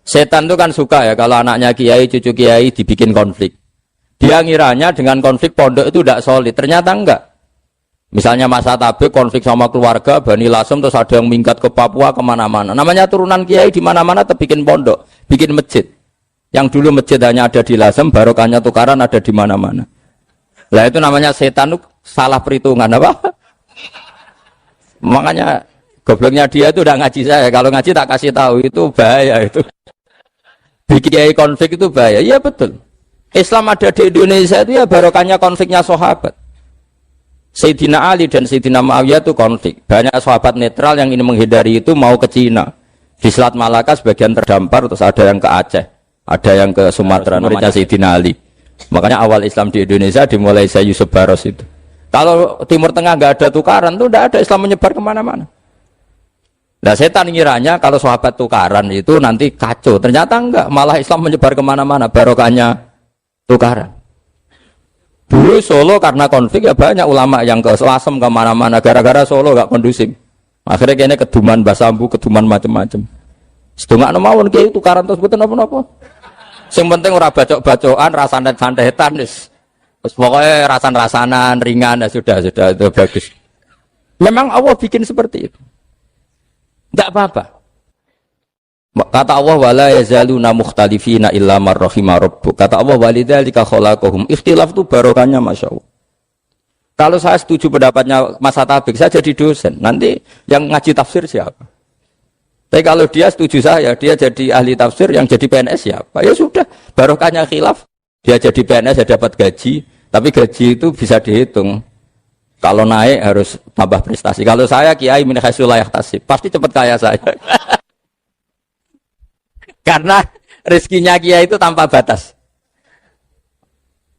Setan itu kan suka ya kalau anaknya kiai, cucu kiai dibikin konflik. Dia ngiranya dengan konflik pondok itu tidak solid. Ternyata enggak. Misalnya masa tabik konflik sama keluarga, Bani Lasem, terus ada yang minggat ke Papua kemana-mana. Namanya turunan kiai di mana-mana bikin pondok, bikin masjid. Yang dulu masjid hanya ada di Lasem, barokahnya tukaran ada di mana-mana. Lah itu namanya setan itu salah perhitungan apa? Makanya gobloknya dia itu udah ngaji saya. Kalau ngaji tak kasih tahu itu bahaya itu. Bikin kiai konflik itu bahaya. Iya betul. Islam ada di Indonesia itu ya barokahnya konfliknya sahabat. Sayyidina Ali dan Sayyidina Muawiyah itu konflik. Banyak sahabat netral yang ingin menghindari itu mau ke Cina. Di Selat Malaka sebagian terdampar, terus ada yang ke Aceh, ada yang ke Sumatera, namanya Sayyidina Ali. Makanya awal Islam di Indonesia dimulai Syekh Yusuf Baros itu. Kalau Timur Tengah nggak ada tukaran, tuh tidak ada Islam menyebar kemana-mana. Nah setan ngiranya kalau sahabat tukaran itu nanti kacau. Ternyata enggak, malah Islam menyebar kemana-mana, barokahnya tukaran. Dulu Solo karena konflik ya banyak ulama yang ke Lasem kemana-mana, gara-gara Solo gak kondusif. Akhirnya kayaknya keduman basambu, keduman macam-macam. Sedungak mawon kiai tukaran terus betul apa-apa. Yang penting ora bacok-bacokan, rasanan-santetan wis. Terus pokoknya rasan-rasanan ringan ya sudah itu bagus. Memang Allah bikin seperti itu. Tidak apa-apa. Kata Allah wala yazaluna mukhtalifina illa man rahima rabbuk. Kata Allah walidzalika khalaqahum. Ikhtilaf itu barokahnya masyaallah. Kalau saya setuju pendapatnya Mas Atabik, saya jadi dosen. Nanti yang ngaji tafsir siapa? Tapi kalau dia setuju saya, dia jadi ahli tafsir, yang jadi PNS siapa? Ya sudah, barokahnya khilaf. Dia jadi PNS, dia dapat gaji. Tapi gaji itu bisa dihitung. Kalau naik harus tambah prestasi. Kalau saya kiai min haitsu la yahtasib, pasti cepat kaya saya. Karena rezekinya kiai itu tanpa batas.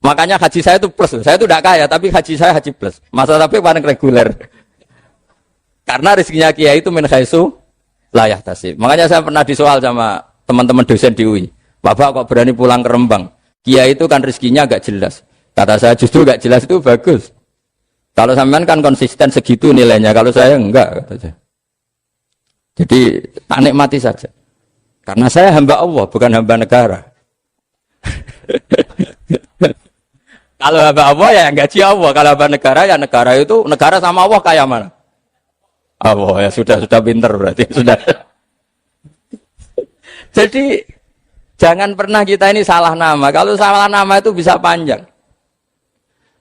Makanya haji saya itu plus. Saya itu tidak kaya, tapi haji saya haji plus. Masa tapi paling reguler. Karena rezekinya kiai itu min haitsu la yahtasib. Makanya saya pernah disoal sama teman-teman dosen di UI. Bapak kok berani pulang ke Rembang? Kiai itu kan rezekinya agak jelas. Kata saya justru agak jelas itu bagus. Kalau sampean kan konsisten segitu nilainya. Kalau saya enggak, kata saya. Jadi tak nikmati saja. Karena saya hamba Allah, bukan hamba negara. Kalau hamba Allah ya gaji Allah. Kalau hamba negara ya negara itu, negara sama Allah kayak mana? Allah ya sudah pinter berarti sudah. Jadi jangan pernah kita ini salah nama. Kalau salah nama itu bisa panjang.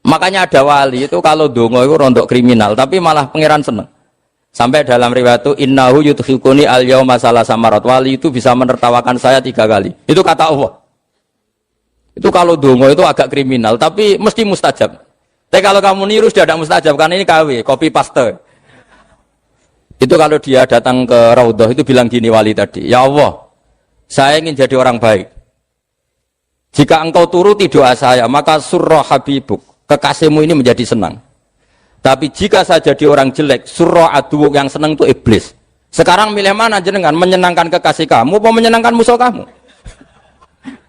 Makanya ada wali itu kalau dongo itu rontok kriminal, tapi malah pangeran seneng. Sampai dalam riwayat itu innahu yudhikuni al-yauma salasa marat. Wali itu bisa menertawakan saya 3 kali. Itu kata Allah. Itu kalau dongo itu agak kriminal, tapi mesti mustajab. Tapi kalau kamu niru sudah tidak mustajab karena ini KW, copy paste. Itu kalau dia datang ke Raudhah itu bilang gini wali tadi, ya Allah, saya ingin jadi orang baik. Jika engkau turuti doa saya, maka surah habibuk, kekasihmu ini menjadi senang. Tapi jika saya jadi orang jelek, surah aduwuk yang senang itu iblis. Sekarang milih mana jenengan? Menyenangkan kekasih kamu atau menyenangkan musuh kamu?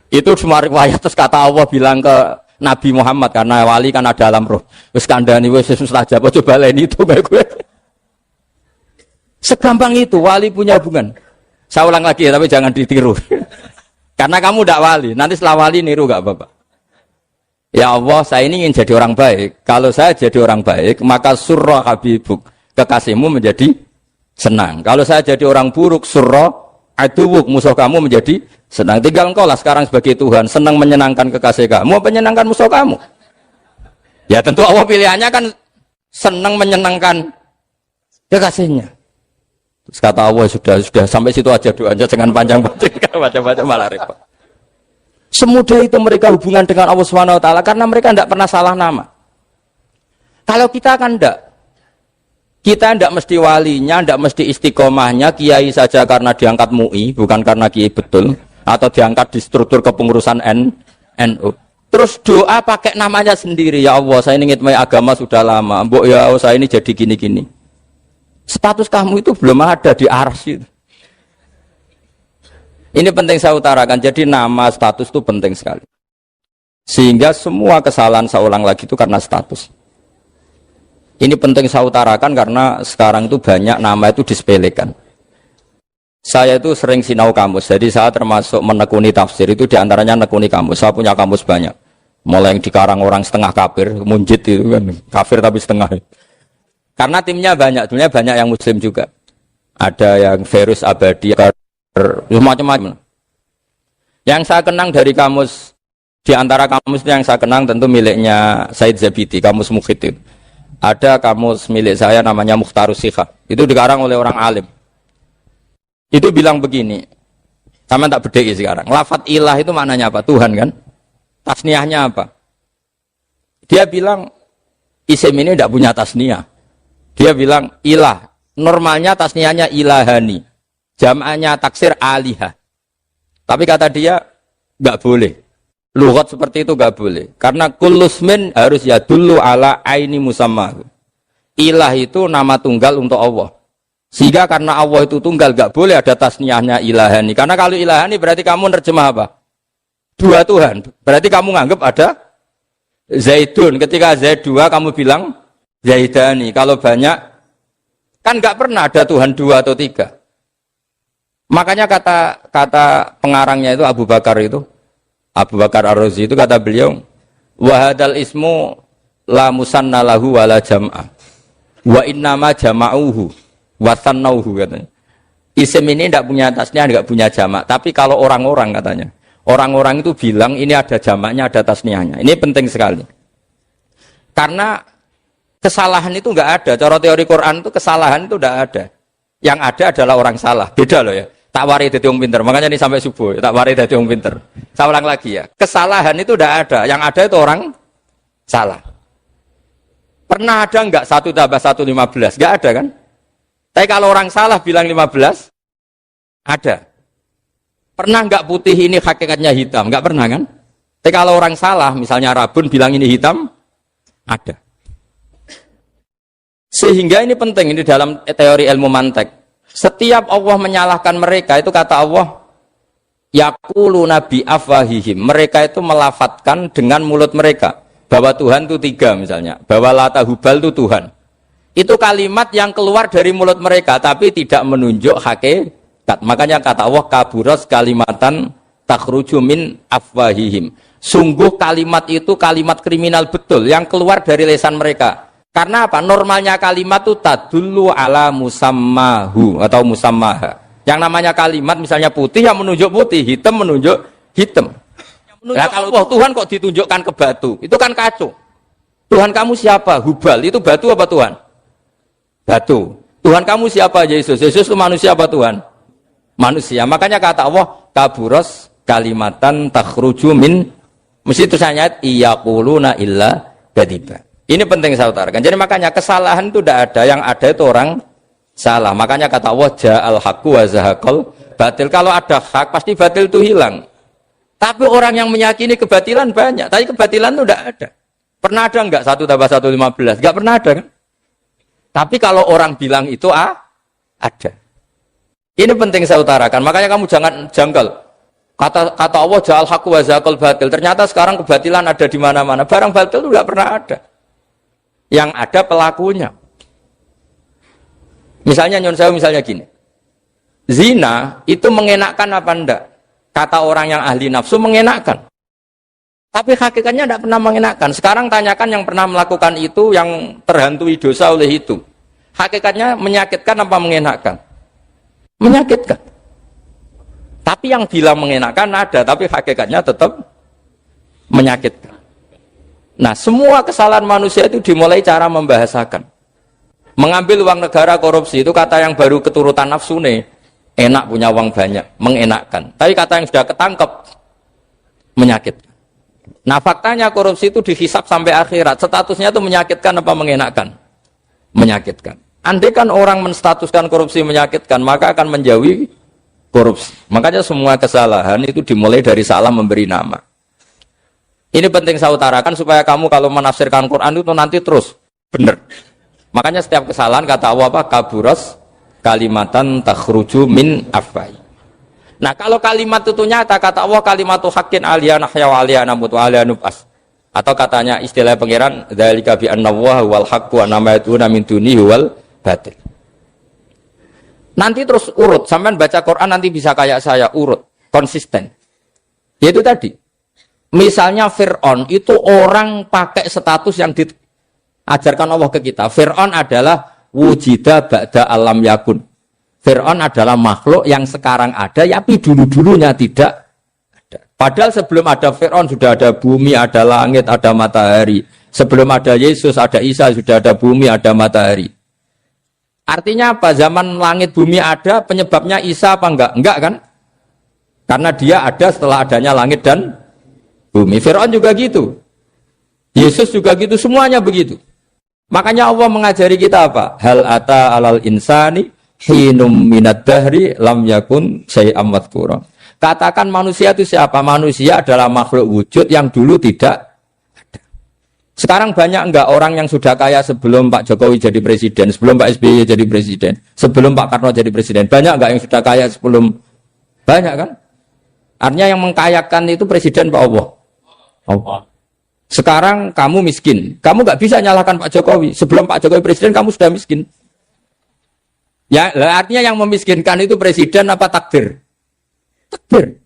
Itu semua riwayat. Terus kata Allah bilang ke Nabi Muhammad, karena wali kan ada alam roh. Wis kandhani wis mustajab, coba lain itu bae gue. Segampang itu wali punya hubungan. Saya ulang lagi ya, tapi jangan ditiru. Karena kamu tidak wali, nanti setelah wali niru gak apa-apa. Ya Allah, saya ini ingin jadi orang baik. Kalau saya jadi orang baik, maka surah habibuk, kekasihmu menjadi senang. Kalau saya jadi orang buruk, surah aduwuk, musuh kamu menjadi senang. Tinggal engkau lah sekarang sebagai Tuhan, senang menyenangkan kekasih kamu, menyenangkan musuh kamu. Ya tentu Allah pilihannya kan senang menyenangkan kekasihnya. Terus kata Allah sudah sampai situ aja doanya, jangan panjang-panjang, baca-baca malah repot. Semudah itu mereka hubungan dengan Allah Subhanahu wa taala karena mereka tidak pernah salah nama. Kalau kita kan tidak. Kita tidak mesti walinya, tidak mesti istiqomahnya, kiai saja karena diangkat MUI, bukan karena kiai betul, atau diangkat di struktur kepengurusan NU. Terus doa pakai namanya sendiri, ya Allah, saya ini ngitmai agama sudah lama, mbok ya saya ini jadi gini-gini. Status kamu itu belum ada di arsy. Ini penting saya utarakan, jadi nama status itu penting sekali. Sehingga semua kesalahan saya ulang lagi itu karena status. Ini penting saya utarakan karena sekarang itu banyak nama itu disepelekan. Saya itu sering sinau kamus, jadi saya termasuk menekuni tafsir itu diantaranya menekuni kamus. Saya punya kamus banyak. Mulai yang dikarang orang setengah kafir, munjid itu kan, kafir tapi setengah. Karena timnya banyak, sebenarnya banyak yang muslim juga. Ada yang virus abadi, macam-macam. Yang saya kenang dari kamus, di antara kamus yang saya kenang tentu miliknya Said Zabidi, kamus Mukhid. Ada kamus milik saya namanya Mukhtarus Sikhah. Itu dikarang oleh orang alim. Itu bilang begini, sama tak bedai sekarang. Lafat ilah itu maknanya apa? Tuhan kan? Tasniahnya apa? Dia bilang isim ini tidak punya tasniah. Dia bilang ilah. Normalnya tasniahnya ilahani. Jam'anya taksir alihah. Tapi kata dia, nggak boleh. Lughat seperti itu nggak boleh. Karena kullusmin harus ya dulu ala aini musamma. Ilah itu nama tunggal untuk Allah. Sehingga karena Allah itu tunggal, nggak boleh ada tasniahnya ilahani. Karena kalau ilahani berarti kamu nerjemah apa? Dua Tuhan. Berarti kamu nganggap ada Zaidun. Ketika Zaid dua, kamu bilang Zaidani. Kalau banyak, kan nggak pernah ada Tuhan dua atau tiga. Makanya kata pengarangnya itu Abu Bakar Ar-Razi itu kata beliau, wahadal ismu la musanna lahu wala jam'a wa innama jama'uhu wa sannauhu katanya. Isim ini tidak punya tasniah, tidak punya jamak. Tapi kalau orang-orang katanya, orang-orang itu bilang ini ada jamaknya, ada tasniahnya. Ini penting sekali. Karena kesalahan itu nggak ada. Cara teori Quran itu kesalahan itu tidak ada. Yang ada adalah orang salah. Beda loh ya. Tak wari dadi wong pinter. Makanya ini sampai subuh, tak wari dadi wong pinter. Saya ulang lagi ya. Kesalahan itu tidak ada. Yang ada itu orang salah. Pernah ada enggak 1 tambah 1 15? Enggak ada kan? Tapi kalau orang salah bilang 15, ada. Pernah enggak putih ini hakikatnya hitam? Enggak pernah kan? Tapi kalau orang salah, misalnya Rabun bilang ini hitam, ada. Sehingga ini penting, ini dalam teori ilmu mantek. Setiap Allah menyalahkan mereka, itu kata Allah, yaqulu nabi afwahihim. Mereka itu melafatkan dengan mulut mereka bahwa Tuhan itu 3 misalnya, bahwa Lata Hubal itu Tuhan. Itu kalimat yang keluar dari mulut mereka tapi tidak menunjuk hakikat. Makanya kata Allah, kaburas kalimatan takhruju min afwahihim. Sungguh kalimat itu kalimat kriminal betul yang keluar dari lisan mereka. Karena apa? Normalnya kalimat itu tadullu ala musammahu atau musammaha. Yang namanya kalimat misalnya putih yang menunjuk putih, hitam menunjuk hitam. Nah, kalau Tuhan kok ditunjukkan ke batu, itu kan kacau. Tuhan kamu siapa? Hubal, itu batu apa Tuhan? Batu. Tuhan kamu siapa? Yesus. Yesus itu manusia apa Tuhan? Manusia. Makanya kata Allah, kaburos kalimatan takhruju min, mesti tulisannya iyaquluna illa kadiba. Ini penting saya utarakan. Jadi makanya kesalahan itu tidak ada, yang ada itu orang salah. Makanya kata Allah, ja'al haqqu wa zahaqal batil. Kalau ada hak, pasti batil itu hilang. Tapi orang yang meyakini kebatilan banyak, tapi kebatilan itu tidak ada. Pernah ada enggak 1 tambah 1 15? Enggak pernah ada kan? Tapi kalau orang bilang itu ada. Ini penting saya utarakan. Makanya kamu jangan janggal. Kata Allah, ja'al haqqu wa zahaqal batil. Ternyata sekarang kebatilan ada di mana-mana. Barang batil itu enggak pernah ada. Yang ada pelakunya. Misalnya nyon saya misalnya gini. Zina itu mengenakkan apa enggak? Kata orang yang ahli nafsu mengenakkan. Tapi hakikatnya tidak pernah mengenakkan. Sekarang tanyakan yang pernah melakukan itu, yang terhantui dosa oleh itu. Hakikatnya menyakitkan apa mengenakkan? Menyakitkan. Tapi yang bilang mengenakkan ada, tapi hakikatnya tetap menyakitkan. Nah, semua kesalahan manusia itu dimulai cara membahasakan. Mengambil uang negara korupsi itu kata yang baru keturutan nafsu nih. Enak punya uang banyak, mengenakkan. Tapi kata yang sudah ketangkep, menyakitkan. Nah, faktanya korupsi itu dihisap sampai akhirat. Statusnya itu menyakitkan apa mengenakkan? Menyakitkan. Andai kan orang menstatuskan korupsi menyakitkan, maka akan menjauhi korupsi. Makanya semua kesalahan itu dimulai dari salah memberi nama. Ini penting saya utarakan supaya kamu kalau menafsirkan Quran itu nanti terus benar. Makanya setiap kesalahan kata Allah apa? Kaburas kalimatan takhruju min afwai. Nah kalau kalimat itu nyata kata Allah kalimatu haqqin aliyana nahya wa aliyana mut wa aliyana nub'as. Atau katanya istilah pangeran dzalika bi anna Allaha wal haqqu wa ma yad'una min dunihi wal batil. Nanti terus urut, sampean baca Quran nanti bisa kayak saya urut, konsisten. Yaitu tadi. Misalnya Fir'aun itu orang pakai status yang diajarkan Allah ke kita. Fir'aun adalah wujida ba'da alam yakun. Fir'aun adalah makhluk yang sekarang ada, tapi dulu-dulunya tidak ada. Padahal sebelum ada Fir'aun sudah ada bumi, ada langit, ada matahari. Sebelum ada Yesus, ada Isa, sudah ada bumi, ada matahari. Artinya apa? Zaman langit bumi ada, penyebabnya Isa apa enggak? Enggak kan? Karena dia ada setelah adanya langit dan bumi. Fir'aun juga gitu. Yesus juga gitu, semuanya begitu. Makanya Allah mengajari kita apa? Hal ata alal insani hinum minad dahri lam yakun syai'am madhkura. Katakan manusia itu siapa? Manusia adalah makhluk wujud yang dulu tidak ada. Sekarang banyak enggak orang yang sudah kaya sebelum Pak Jokowi jadi presiden, sebelum Pak SBY jadi presiden, sebelum Pak Karno jadi presiden? Banyak enggak yang sudah kaya sebelum? Banyak kan? Artinya yang mengkayakan itu presiden Pak Allah. Allah. Sekarang kamu miskin, kamu nggak bisa nyalahkan Pak Jokowi. Sebelum Pak Jokowi presiden, kamu sudah miskin. Ya, artinya yang memiskinkan itu presiden apa takdir? Takdir.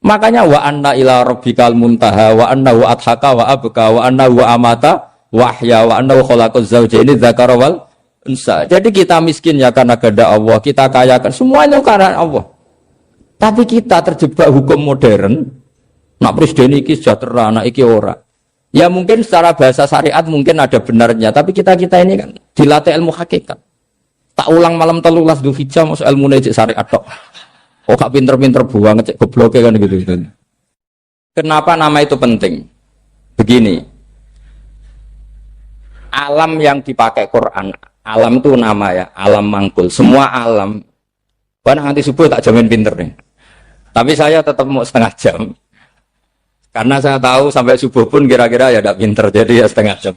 Makanya wa anna ila rabbikal muntaha wa annahu adhaka wa abka wa annahu amata wa ahya wa annahu khalaqaz zawjaini dzakara wal unsa. Jadi kita miskin ya karena kehendak Allah, kita kaya kan semuanya karena Allah. Tapi kita terjebak hukum modern. Nak presiden iki sejahtera, nak iki ora. Ya mungkin secara bahasa syariat mungkin ada benarnya, tapi kita-kita ini kan dilatih ilmu hakikat. Tak ulang malam 13 Dzulhijjah masuk ilmu cek syariat tok. Oh gak pinter-pinter buang cek gobloke kan gitu. Kenapa nama itu penting? Begini. Alam yang dipakai Quran, alam itu nama ya, alam mangkul. Semua alam. Wah nanti subuh tak jamin pinter nih. Tapi saya tetap mau setengah jam. Karena saya tahu sampai subuh pun kira-kira ya tidak pinter, jadi ya setengah jam.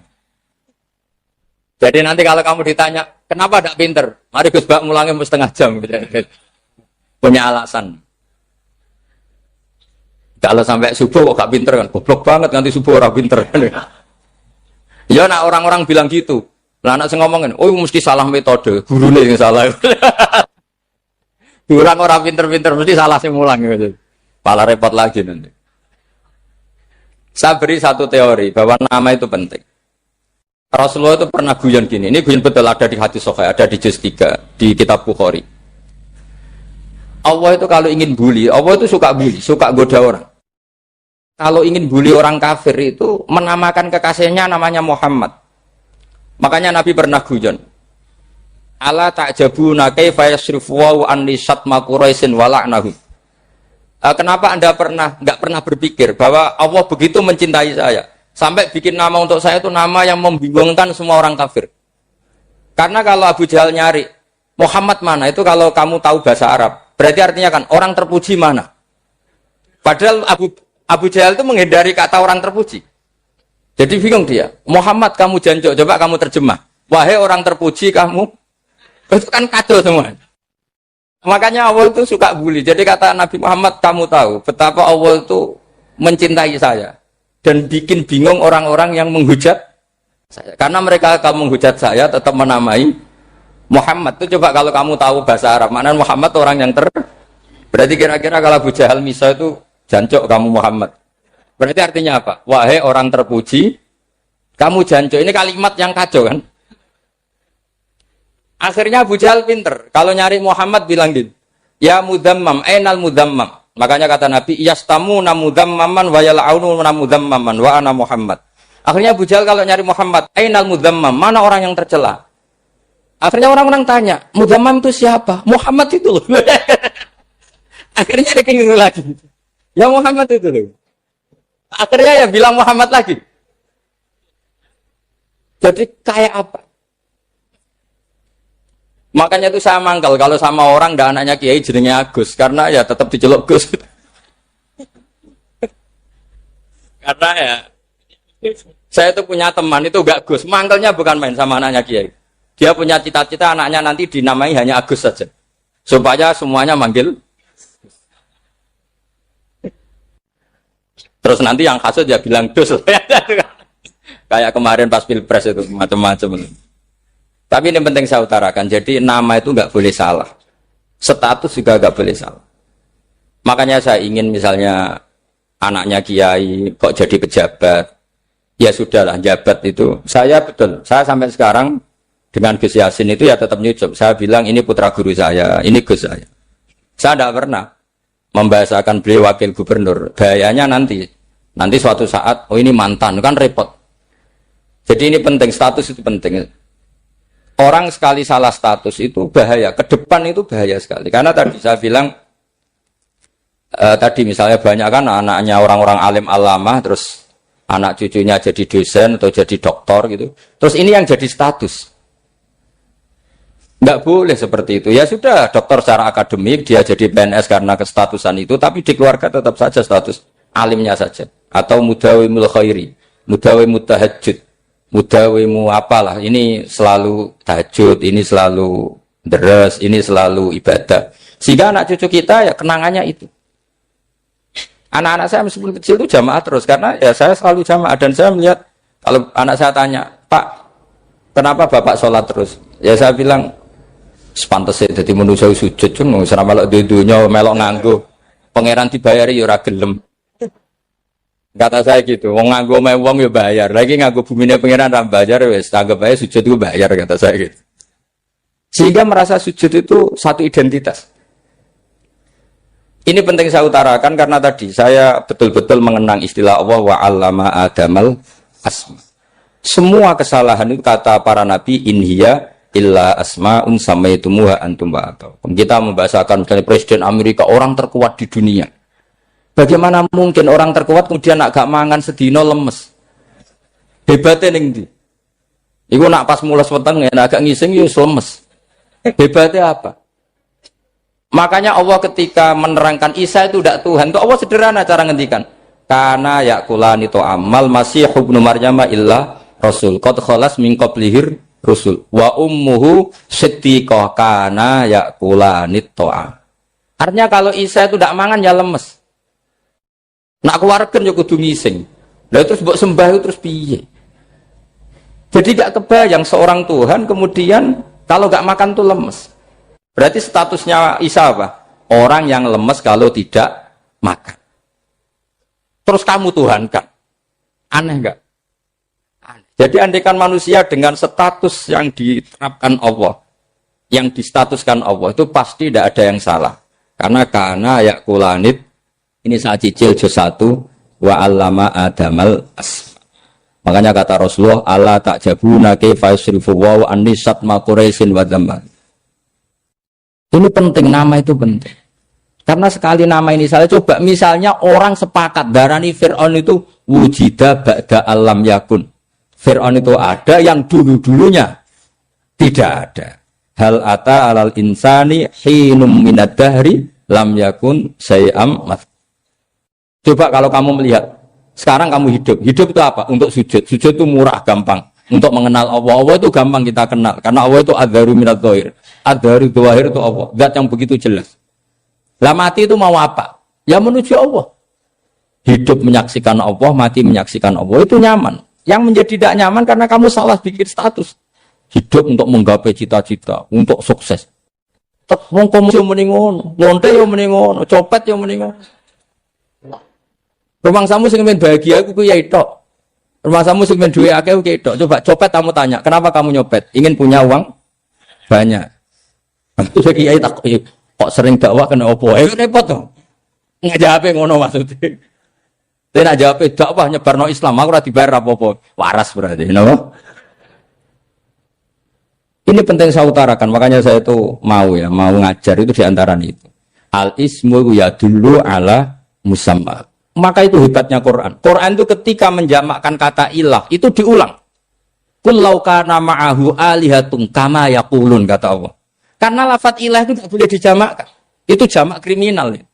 Jadi nanti kalau kamu ditanya, kenapa tidak pinter? Mari Gus Bak mulangnya mau setengah jam. Punya alasan. Kalau sampai subuh kok gak pinter kan? Goblok banget nanti subuh orang pinter. Ya nak orang-orang bilang gitu. Lah anak saya ngomongin, oh mesti salah metode, gurunya yang salah. Orang pinter-pinter mesti salah sih mulang gitu. Pala repot lagi nanti. Saya beri satu teori bahwa nama itu penting. Rasulullah itu pernah guyon gini. Ini guyon betul ada di hadis Sahih, ada di juz 3 di kitab Bukhari. Allah itu kalau ingin bully, Allah itu suka bully, suka goda orang. Kalau ingin bully orang kafir itu menamakan kekasihnya namanya Muhammad. Makanya Nabi pernah guyon. Ala ta'jabuna kaifa yasrifu wa anni syatma Quraisyin wa la'nahu. Kenapa Anda nggak pernah berpikir bahwa Allah begitu mencintai saya sampai bikin nama untuk saya itu nama yang membingungkan semua orang kafir? Karena kalau Abu Jahal nyari Muhammad mana itu kalau kamu tahu bahasa Arab, berarti artinya kan orang terpuji mana? Padahal Abu Jahal itu menghindari kata orang terpuji. Jadi bingung dia. Muhammad kamu jancuk, coba kamu terjemah. Wahai orang terpuji kamu, itu kan kacau semua. Makanya Allah itu suka bully. Jadi kata Nabi Muhammad, kamu tahu betapa Allah itu mencintai saya dan bikin bingung orang-orang yang menghujat saya. Karena mereka kalau menghujat saya tetap menamai Muhammad. Itu coba kalau kamu tahu bahasa Arab, mana Muhammad orang yang berarti kira-kira kalau Abu Jahal Misa itu jancuk kamu Muhammad. Berarti artinya apa? Wahai orang terpuji, kamu jancuk. Ini kalimat yang kacau kan? Akhirnya Abu Jahal pinter. Kalau nyari Muhammad bilang gitu. Ya mudammam, ainal mudammam. Makanya kata Nabi, yastamuna mudammaman wa yal'aununa mudammaman wa ana Muhammad. Akhirnya Abu Jahal kalau nyari Muhammad, ainal mudammam, mana orang yang tercela? Akhirnya orang-orang tanya, mudammam itu siapa? Muhammad itu loh. Akhirnya dia kenging lagi. Ya Muhammad itu loh. Akhirnya ya bilang Muhammad lagi. Jadi kayak apa? Makanya itu saya mangkal kalau sama orang ndak anaknya Kiai jenenge Agus karena ya tetap diceluk Gus. Karena ya saya itu punya teman itu enggak Gus, mangkelnya bukan main sama anaknya Kiai. Dia punya cita-cita anaknya nanti dinamai hanya Agus saja. Supaya semuanya manggil. Terus nanti yang hasut ya bilang Dus. Kayak kemarin pas Pilpres itu macam-macam. Tapi ini penting saya utarakan. Jadi nama itu enggak boleh salah. Status juga enggak boleh salah. Makanya saya ingin misalnya anaknya Kiai kok jadi pejabat. Ya sudahlah, jabat itu. Saya betul. Saya sampai sekarang dengan Gus Yasin itu ya tetap nyucup. Saya bilang ini putra guru saya, ini Gus saya. Saya tidak pernah membahasakan beliau wakil gubernur. Bahayanya nanti suatu saat, oh ini mantan, kan repot. Jadi ini penting, status itu penting. Orang sekali salah status itu bahaya. Ke depan itu bahaya sekali. Karena tadi saya bilang, tadi misalnya banyak kan anaknya orang-orang alim alama, terus anak cucunya jadi dosen atau jadi doktor gitu. Terus ini yang jadi status. Nggak boleh seperti itu. Ya sudah, dokter secara akademik, dia jadi PNS karena kestatusan itu, tapi di keluarga tetap saja status alimnya saja. Atau mudawimul khairi, mudawimul tahajud, mudawimu apalah. Ini selalu tahajud, ini selalu deres, ini selalu ibadah. Sehingga anak cucu kita ya kenangannya itu. Anak-anak saya meskipun kecil itu jamaah terus, karena ya saya selalu jamaah. Dan saya melihat, kalau anak saya tanya, Pak, kenapa Bapak sholat terus? Ya saya bilang, sepantasnya jadi manusia sujud cuma selama melok dudunya melok nganggo pangeran dibayari ya ora gelem. Kata saya gitu, wong nganggo wong ya bayar. Lagi nganggo bumine pangeran ra bayar wis anggap ae sujud itu bayar, kata saya gitu. Sehingga merasa sujud itu satu identitas. Ini penting saya utarakan karena tadi saya betul-betul mengenang istilah Allah wa 'allama Adamal asma. Semua kesalahan itu kata para nabi inhiya illa asma'un samaitumuha antum ba'atau. Kita membahasakan misalnya Presiden Amerika orang terkuat di dunia. Bagaimana mungkin orang terkuat kemudian agak mangan sedino lemes? Hebatnya ning ndi? Iku nak pas mules weteng agak ngising yo lemes. Hebatnya apa? Makanya Allah ketika menerangkan Isa itu tidak Tuhan, itu Allah sederhana cara ngendikan. Kana yakulani to amal masih ibnu Maryam illa rasul. Qad khalas min qablihir rusul wa ummuhu siddiqah kana yakulanit to'a. Artinya kalau Isa itu tidak mangan ya lemes. Nak keluarkan ya kudu ngising. Lah terus mbok sembah itu terus piye? Jadi gak kebayang seorang Tuhan kemudian kalau gak makan tuh lemes. Berarti statusnya Isa apa? Orang yang lemes kalau tidak makan. Terus kamu Tuhan kan? Aneh gak? Jadi andaikan manusia dengan status yang diterapkan Allah, yang distatuskan Allah, itu pasti tidak ada yang salah. Karena yakulanit, ini saat cicil juz 1, wa 'allama Adamal asma. Makanya kata Rasulullah, Allah ta'jabuna kaifa yusrifu wa anisat ma Quraisyin wa dzamma. Ini penting, nama itu penting. Karena sekali nama ini salah, coba misalnya orang sepakat darani Fir'aun itu wujida ba'da alam yakun. Fir'aun itu ada yang dulu-dulunya tidak ada. Hal ata alal insani hinum minad dahri lam yakun sayam mat. Coba kalau kamu melihat sekarang kamu hidup itu apa? Untuk sujud. Sujud itu murah, gampang. Untuk mengenal Allah. Allah itu gampang kita kenal karena Allah itu adzaru minad dhahir. Adzaru dhahir itu Allah. Zat yang begitu jelas. Lah mati itu mau apa? Ya menuju Allah. Hidup menyaksikan Allah, mati menyaksikan Allah itu nyaman. Yang menjadi tidak nyaman karena kamu salah bikin status. Hidup untuk menggapai cita-cita, untuk sukses. Wong komunis yo muni ngono, lonte yo muni ngono, copet yo muni ngono. Rumangsamu sing men bahagia iku kuwi tok. Rumangsamu sing men duwe akeh kuwi tok. Coba copet kamu tanya, kenapa kamu nyopet? Ingin punya uang banyak. Terus kiai tak kok sering dakwah kena opo? Repot to. Ngajabe ngono maksudnya. Dia nak jawab dakwah nyebarno Islam, aku ora dibayar apa-apa. Waras berarti, no? Ini penting saya utarakan, makanya saya itu mau ngajar itu diantara itu. Al ismu ya dulu ala musamma. Maka itu hebatnya Quran. Quran itu ketika menjamakkan kata ilah itu diulang. Qul law kana ma'ahu alihatun kama yaqulun, kata Allah. Karena lafadz ilah itu nggak boleh dijamakkan. Itu jamak kriminal. Ya.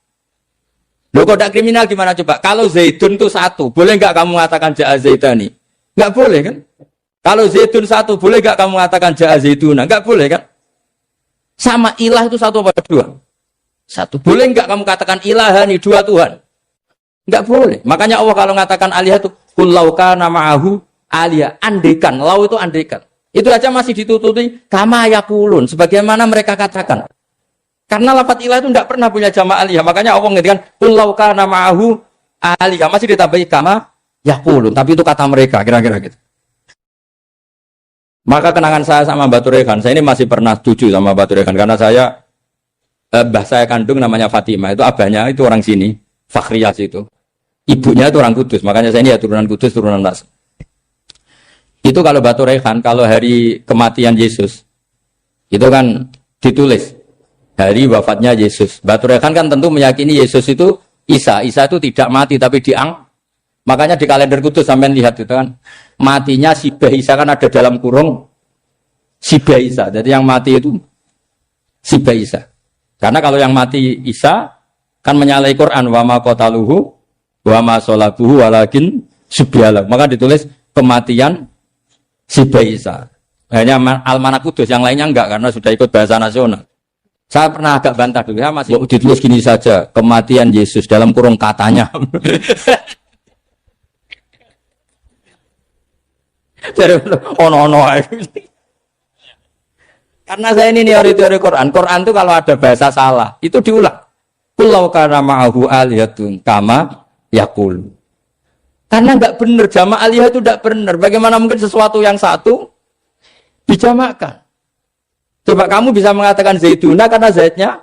Loh kok tidak kriminal gimana coba? Kalau Zaidun itu satu, boleh nggak kamu mengatakan ja'a Zaidani? Nggak boleh kan? Kalau Zaidun satu, boleh nggak kamu mengatakan ja'a Zaiduna? Nggak boleh kan? Sama ilah itu satu apa dua? Satu. Boleh nggak kamu katakan ilahani, dua Tuhan? Nggak boleh. Makanya Allah kalau mengatakan alihah itu kullau kana ma'ahu aliyah, andekan. Lau itu andekan. Itu aja masih ditututi kama yaqulun, sebagaimana mereka katakan. Karena lafadz ilah itu tidak pernah punya jamak aliyah. Makanya Allah mengatakan kullau kana ma'ahu aliyah, masih ditambahi kama yaqulun, tapi itu kata mereka, kira-kira gitu. Maka kenangan saya sama Mbak Turekan, saya ini masih pernah setuju sama Mbak Turekan karena saya mbah saya kandung namanya Fatimah, itu abahnya itu orang sini, Fakhriyah itu. Ibunya itu orang Kudus, makanya saya ini ya turunan Kudus, turunan Nas. Itu kalau Batu Rehan, kalau hari kematian Yesus, itu kan ditulis hari wafatnya Yesus. Batu Rehan kan tentu meyakini Yesus itu Isa itu tidak mati tapi makanya di kalender Kudus sampai lihat itu kan, matinya Sibah Isa kan ada dalam kurung Sibah Isa. Jadi yang mati itu Sibah Isa. Karena kalau yang mati Isa kan menyalahi Quran wa ma qataluhu wa ma salabuhu walakin subyalah. Maka ditulis kematian Sibah Isa. Hanya Almanak Kudus, yang lainnya enggak karena sudah ikut bahasa nasional. Saya pernah agak bantah dulu, ya masih ditulis gini saja, kematian Yesus dalam kurung katanya. Jadi ono. Karena saya ini teori Quran. Quran itu kalau ada bahasa salah, itu diulang. Kullau kana ma'ahu aliyatun kama yaqul. Karena enggak benar, jamak aliyah itu enggak benar. Bagaimana mungkin sesuatu yang satu dijamakkan? Coba kamu bisa mengatakan Zaiduna karena Zaidnya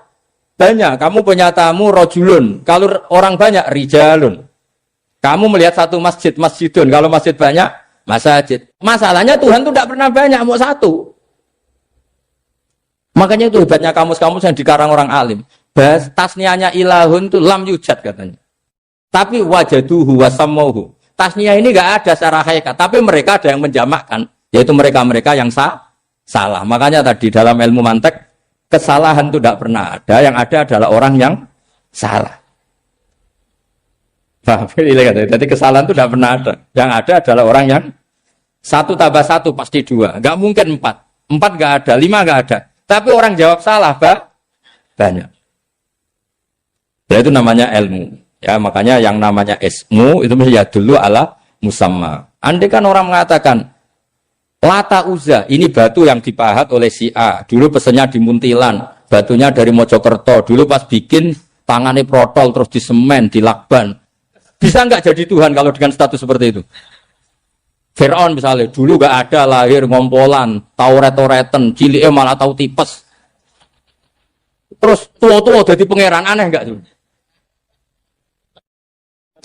banyak. Kamu punya tamu rojulun. Kalau orang banyak rijalun. Kamu melihat satu masjid, masjidun. Kalau masjid banyak, masjid. Masalahnya Tuhan itu tidak pernah banyak, mau satu. Makanya itu hebatnya kamus-kamus yang dikarang orang alim. Tasnianya ilahun itu lam yujad katanya. Tapi wajaduhu wasamauhu. Tasniah ini enggak ada secara hakikat, tapi mereka ada yang menjamakkan, yaitu mereka-mereka yang salah. Makanya tadi dalam ilmu mantek, kesalahan itu tidak pernah ada, yang ada adalah orang yang salah. Jadi kesalahan itu tidak pernah ada. Yang ada adalah orang yang 1 tambah 1 pasti 2. Enggak mungkin 4. 4 enggak ada, 5 enggak ada. Tapi orang jawab salah, banyak. Ya itu namanya ilmu. Ya makanya yang namanya ismu itu mesti ya dulu ala musamma. Andai kan orang mengatakan Lata Uzza, ini batu yang dipahat oleh si A. Dulu pesennya di Muntilan, batunya dari Mojokerto. Dulu pas bikin tangannya protol terus di semen, di lakban. Bisa nggak jadi Tuhan kalau dengan status seperti itu? Fir'aun misalnya, dulu nggak ada, lahir ngompolan, tahu retoretan, ciliknya malah tahu tipes. Terus tua-tua jadi pangeran, aneh nggak tuh?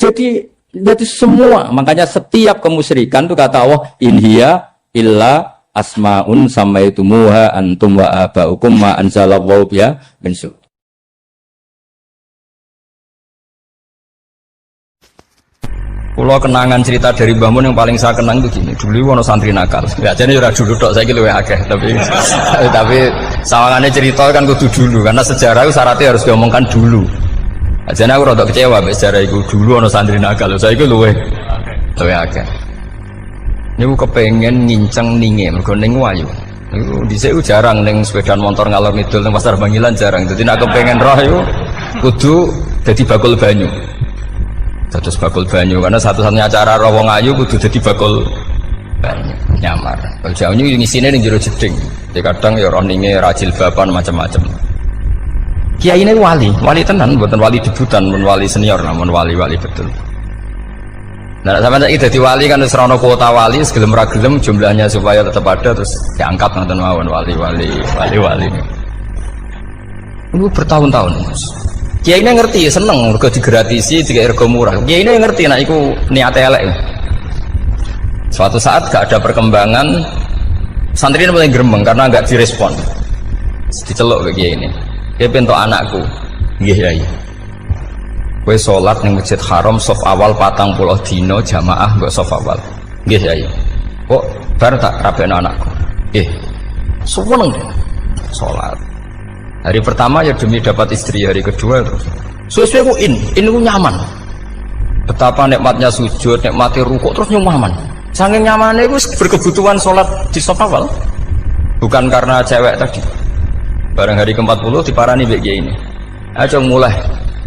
Jadi semua, makanya setiap kemusyrikan itu kata Allah, inhiya illa asma'un samaitumuha antum wa aba'ukum ma anzalallahu biha min su'. Kalau kenangan cerita dari Mbah Mun yang paling saya kenang itu gini, dulu ono santri nakal. Ya jadi ora dulu tok, saiki luwih akeh, tapi sawangane cerita kan kudu dulu karena sejarah itu syaratnya harus diomongkan dulu. Jadi aku rada kecewa mbek sejarah itu, dulu ono santri nakal, saiki luwih akeh. Niku kepengen nginceng ninge mergo ning wayu. Niku dhisik jarang ning sepeda motor ngalor ngidul ning Pasar Bangilan jarang. Dadi nek kepengen roh iku kudu dadi bakul banyu. Dados bakul banyu karena satu-satunya acara roh wong ayu kudu dadi bakul banyu nyamar. Kalau jauh ini ngisine ning jero jeding. Ya kadang ya roh ninge rajil bapan macam-macam. Kiai ini wali tenan, bukan wali debutan, bukan wali senior, namun wali betul. Nah, sampai ini jadi wali kan serono kuota wali, segelem ragelem jumlahnya supaya tetap ada terus diangkat nonton mawon wali. Ini bertahun-tahun. Kiai ini ngerti, seneng, mergo digratisi, juga ergo murah. Kiai ini ngerti, nah itu niat elek. Suatu saat gak ada perkembangan, santri ini mulai gerembeng karena gak direspon. Diceluk ke Kiai ini. Dia pentok anakku, iya. Kowe salat ning Masjid Haram saf awal 40 dina jamaah mbok saf awal. Nggih ya. Kok bar tak rabekno anakku. Nggih. Suweneng salat. Hari pertama ya demi dapat istri, hari kedua terus. Sesuai ku ku nyaman. Betapa nikmatnya sujud, nikmati rukuk terus nyaman. Saking nyamannya itu berkebutuhan sholat di saf awal. Bukan karena cewek tadi. Bareng hari ke-40 diparani mbek kiai ini. Ayo mulai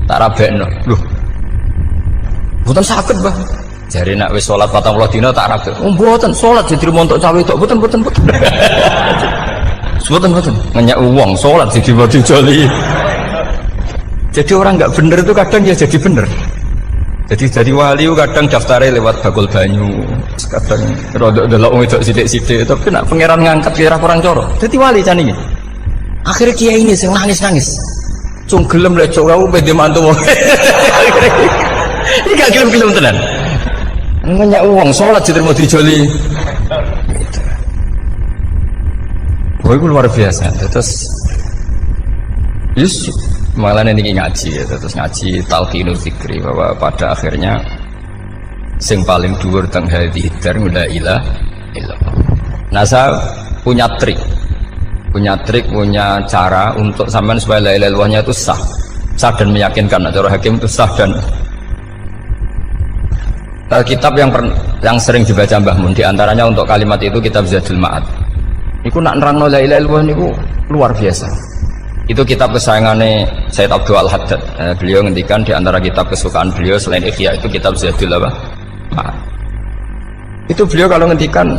tak rabekno. Loh. Mboten saged, Mbah. Jare nak wis sholat 40 dina tak rabek. Oh mboten sholat jadi montok cawe tok. Mboten. Mboten. Ngenyak uang sholat jadi bodi joli. Jadi orang nggak bener itu kadang ya jadi bener. Jadi wali kadang daftarnya lewat bakul banyu, kadang rodok delok wedok sithik-sithik, tapi nak pangeran ngangkat kira kurang coro. Jadi wali cani. Akhirnya kiai ini sing nangis. Cung gelem lek cok aku pede mantu wong. Iki gak gelem tenan. Ngenyak uang sholat jadi bodi joli. Oh, itu luar biasa. Terus, malah ini ngaji ya. Terus ngaji talqinul fikri bahwa pada akhirnya sing paling dhuwur teng hati dar la ilaha illallah. Nah, saya punya trik, punya cara untuk sampean supaya la ilaha illallahnya itu sah dan meyakinkan. Cara hakim itu sah dan kitab yang sering dibaca Mbah Mun diantaranya untuk kalimat itu kitab Zadul Ma'ad. Iku nak nerangno la ilaha illallah niku luar biasa. Itu kitab kesayangannya Sayyid Abdul Al-Haddad. Beliau ngendikan di antara kitab kesukaan beliau selain Ihya itu kitab Zadul Ma'ad. Itu beliau kalau ngendikan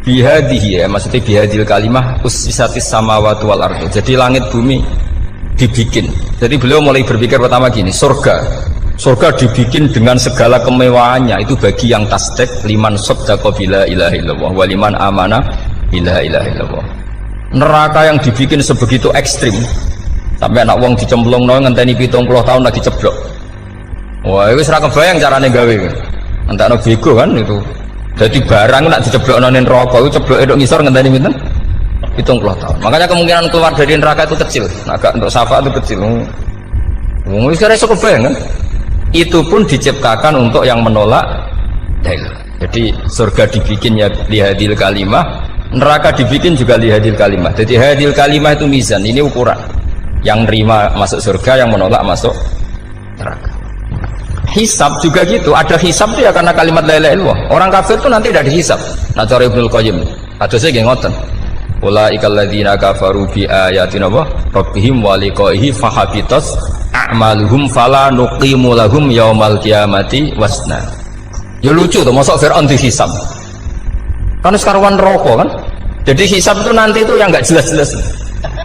bihadihi ya, maksudnya bihadil kalimah ussisatis samawati wal ardu. Jadi langit bumi dibikin. Jadi beliau mulai berpikir pertama gini, surga dibikin dengan segala kemewahannya itu bagi yang tasdik liman saddaqa bila ilaha illallah wa liman amana bila ilaha illallah. Neraka yang dibikin sebegitu ekstrim sampai anak wong dicemplung ngenteni 70 tahun lagi ceblok. Wah, itu ora kebayang carane gawe. Entakno bego kan itu. Jadi barang nak diceblokno ning neraka itu cebloke tok ngisor ngenteni pinten? 70 tahun. Makanya kemungkinan keluar dari neraka itu kecil. Nah, agak untuk syafaat itu kecil. Wong wis ora iso kebayang kan? Itu pun diciptakan untuk yang menolak dalil. Jadi surga dibikin ya lihadil kalimah, neraka dibikin juga lihadil kalimah. Jadi hadil kalimah itu mizan, ini ukuran. Yang nerima masuk surga, yang menolak masuk neraka. Hisab juga gitu, ada hisab itu ya karena kalimat la ilaha illallah. Orang kafir itu nanti tidak dihisab. Nah cara Ibnul Qayyim, hadisnya nggih ngoten. Ulaikal ladzina kafaru bi ayatina rabbihim wa liqaihi fahabitas a'maluhum fala nuqimu lahum yaumal qiyamati wasna. Ya lucu tuh, masuk Fir'aun dihisab. Kan sekarang rokok kan. Jadi hisab itu nanti itu yang nggak jelas-jelas.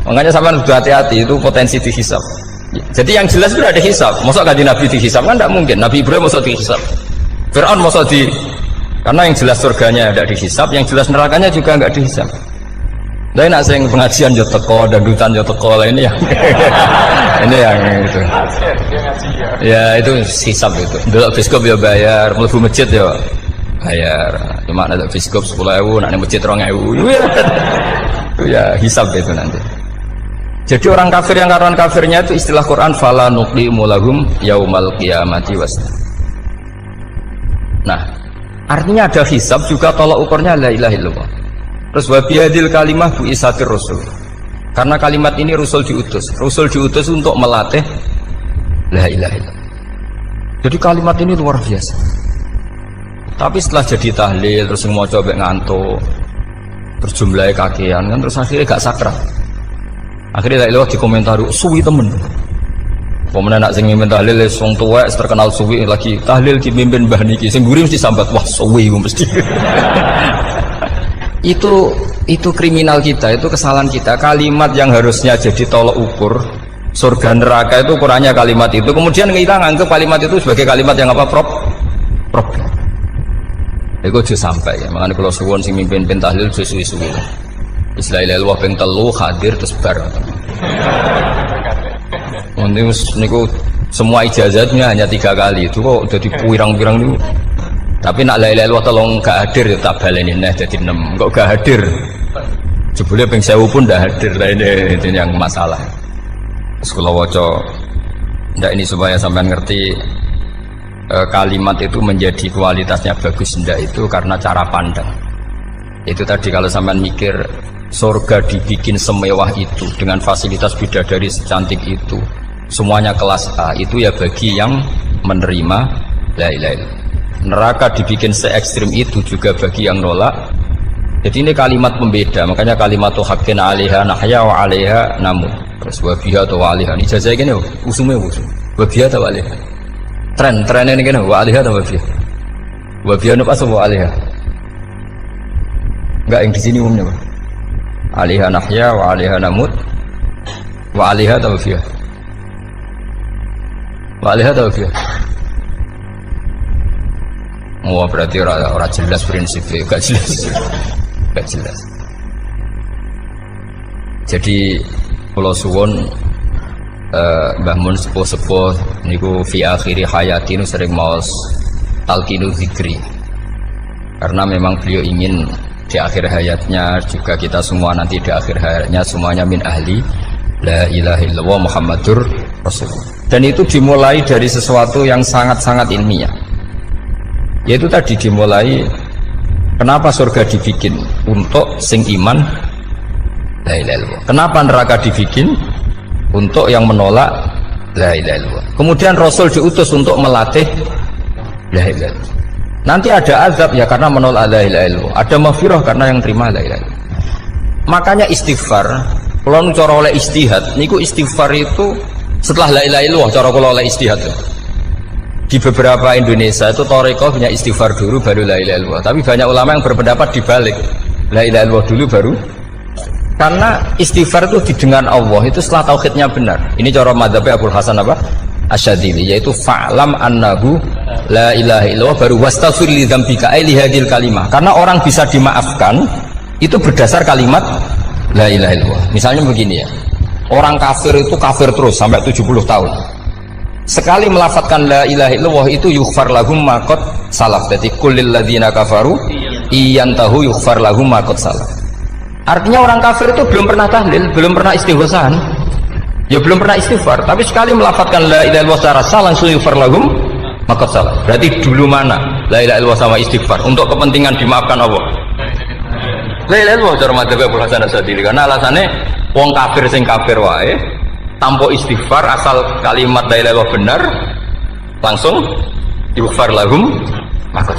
Makanya sampean udah hati-hati, itu potensi dihisab. Jadi yang jelas itu ada hisab. Masuk kanjeng Nabi dihisab kan tidak mungkin. Nabi Ibrahim masuk dihisab. Fir'aun masuk di, karena yang jelas surganya tidak dihisab, yang jelas nerakanya juga nggak dihisab. Tapi nak sing pengajian yo teko, dangdutan yo teko lah ini yang ini yang itu. Ya itu hisab itu. Dulu biskop yo bayar, mlebu masjid yo bayar. Cuma ada biskop 10.000, nak masjid 2.000. Itu ya hisab itu nanti. Jadi orang kafir yang karuan kafirnya itu istilah Quran fala nuqimu lahum yaumal qiyamati wasna. Nah, artinya ada hisab juga tolak ukurnya la ilaha illallah. Terus wabiyadil kalimah bu isatir rasul. Karena kalimat ini rasul diutus untuk melatih la ilaha illallah. Jadi kalimat ini luar biasa. Tapi setelah jadi tahlil terus semua coba ngantuk, terus jumlahnya kakean kan, terus akhirnya gak sakral. Akhirnya la ilaha dikomentari suwi temen. Pemenang nak sing mimpin tahlil wong tuwek terkenal suwi lagi tahlil dipimpin Mbah niki sing mburi mesti sambat wah suwi mesti. Itu kriminal kita, itu kesalahan kita. Kalimat yang harusnya jadi tolok ukur surga neraka itu ukurannya kalimat itu, kemudian kita nganggap kalimat itu sebagai kalimat yang apa problem. Itu juga sampai ya. Makanya kalau suwon sing mimpin tahlil suwi-suwi. Istilah illallah ping 3 hadir terus bar. Niku semua ijazatnya hanya 3 kali itu kok jadi pirang-pirang niku. Tapi nak la ilaha illallah tolong gak hadir ya tak baleni neh jadi 6. Kok gak hadir? Jebule ping 1000 pun ndak hadir. Lah ini yang masalah. Sekolah waca ndak ini supaya sampean ngerti kalimat itu menjadi kualitasnya bagus ndak itu karena cara pandang. Itu tadi kalau sampean mikir surga dibikin semewah itu dengan fasilitas bidadari secantik itu, semuanya kelas A, itu ya bagi yang menerima la ilaha illallah. Neraka dibikin se ekstrim itu juga bagi yang nolak. Jadi ini kalimat pembeda, makanya kalimat tuh hakin alaiha nahya wa alaiha namut. Terus wabiha atau wa alaiha, ini jazai gini usumnya usum wabiha atau wa alaiha, tren ini gini wa alaiha atau wabiha, wabiha itu pas wa alaiha enggak, yang di sini umumnya Pak. Alaiha nahya wa alaiha namut wa alaiha atau wabiha, wa alaiha atau wabiha. Oh berarti orang jelas prinsipnya, gak jelas. Gak jelas. Jadi kalau suwon Mbah Mun sepuh-sepuh niku fi akhiri hayati nu sering maos talqinu zikri. Karena memang beliau ingin di akhir hayatnya juga kita semua nanti di akhir hayatnya semuanya min ahli la ilaha illallah Muhammadur Rasulullah. Dan itu dimulai dari sesuatu yang sangat-sangat ilmiah. Yaitu tadi dimulai kenapa surga dibikin untuk sing iman la ilaha illallah. Kenapa neraka dibikin untuk yang menolak la ilaha illallah. Kemudian Rasul diutus untuk melatih la ilaha illallah. Nanti ada azab ya karena menolak la ilaha illallah. Ada maghfirah karena yang terima la ilaha illallah. Makanya istighfar, kalau cara oleh istihad, niku istighfar itu setelah la ilaha illallah cara kalau oleh istihad. Di beberapa Indonesia itu Thariqah punya istighfar dulu baru la ilaha illallah. Tapi banyak ulama yang berpendapat dibalik, la ilaha illallah dulu baru. Karena istighfar itu didengar Allah itu setelah tauhidnya benar. Ini cara madzhabnya Abul Hasan apa? Asyadzili, yaitu fa'lam annahu la ilaha illallah baru wastaghfir li dzambika ai li hadhil kalimah. Karena orang bisa dimaafkan itu berdasar kalimat la ilaha illallah. Misalnya begini ya. Orang kafir itu kafir terus sampai 70 tahun. Sekali melafatkan la ilaha illallah itu yughfar lahum ma qad salaf. Jadi kullil ladzina kafaru iyantahu yughfar lahum ma qad salaf. Artinya orang kafir itu belum pernah tahlil, belum pernah istighfar, ya belum pernah istighfar, tapi sekali melafatkan la ilaha illallah secara sah langsung yughfar lahum ma qad salaf. Berarti dulu mana la ilaha illallah sama istighfar untuk kepentingan dimaafkan Allah? La ilaha illallah cara madzhab Abul Hasan Asyadzili, karena alasannya wong kafir sing kafir wae tanpa istighfar asal kalimat la ilaha illallah benar langsung yughfar lahum maka.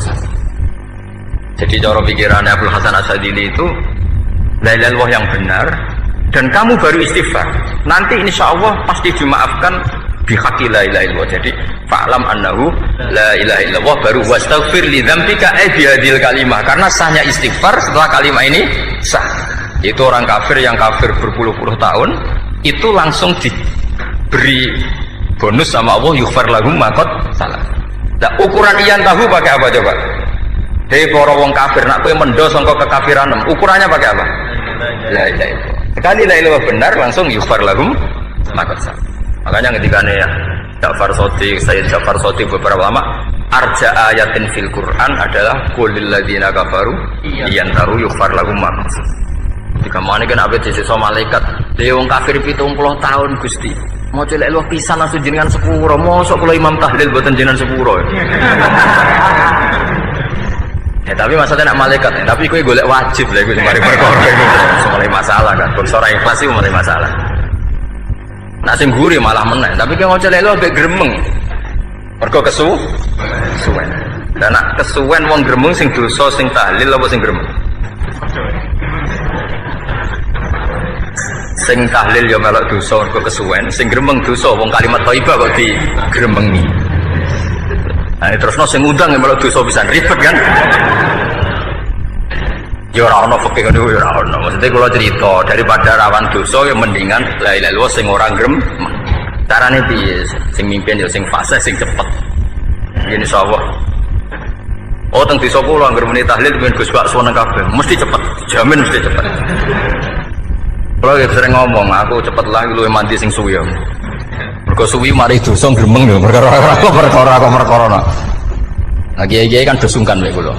Jadi cara pikirannya Abdul Hasan Asyadzili itu la ilaha illallah yang benar dan kamu baru istighfar nanti insya Allah pasti dimaafkan bihaqi la ilaha illallah. Jadi fa'lam annahu la ilaha illallah baru wastaghfir li dzambika ai bihadil kalimah, karena sahnya istighfar setelah kalimat ini sah. Itu orang kafir yang kafir berpuluh-puluh tahun itu langsung diberi bonus sama Allah yughfar lahum ma qad salaf. Nah, ukuran iyan tahu pakai apa coba? Hei para wong kafir nak kowe mendo sangka kekafiran, ukurannya pakai apa? La ilaha illallah. Sekali la ilaha benar langsung yughfar lahum ma qad salaf. Makanya ketika ya Ja'far Shadiq, Sayyid Ja'far Shadiq beberapa lama arja ayatin fil Quran adalah qulil ladzina kafaru iyan tahu yughfar lahum ma qad salaf. Jika mana kan abad sisa malaikat wong kafir 70 tahun Gusti mau celek lu pisan langsung jenengan sepuro mosok kula imam tahlil boten jenengan sepuro ya tapi maksudnya nak malaikat ya. Tapi kowe golek wajib lha iku mari perkara iku mulai masalah kan bangsa ora ikhlas iku mulai masalah nak sing guri malah meneh tapi kowe mau celek lu ambek gremeng mergo kesuwen dan nak kesuwen wong gremeng sing dosa sing tahlil apa sing gremeng sing tahlil ya melok dosa mergo kesuwen, sing gremeng dosa wong kalimat thayyibah kok digremengi. Nah, terusno sing ngundang ya melok dosa pisan ribet kan. Ya ora ono fikih ngono ya ora ono. Maksudnya kula cerita daripada rawan dosa ya mendingan la ilaha illallah sing ora gremeng. Carane piye? Sing mimpin ya sing fasih sing cepet. Yen insyaallah. Oh teng desa kula anggere muni tahlil ben Gus bakso nang kabeh, mesti cepet, jamin mesti cepet. Kalau sering ngomong, aku cepet lah lu mandi sing suwi ya. Mergo suwi mari dosa gremeng lho, perkara. Nah kiai-kiai kan dosungkan mek kula.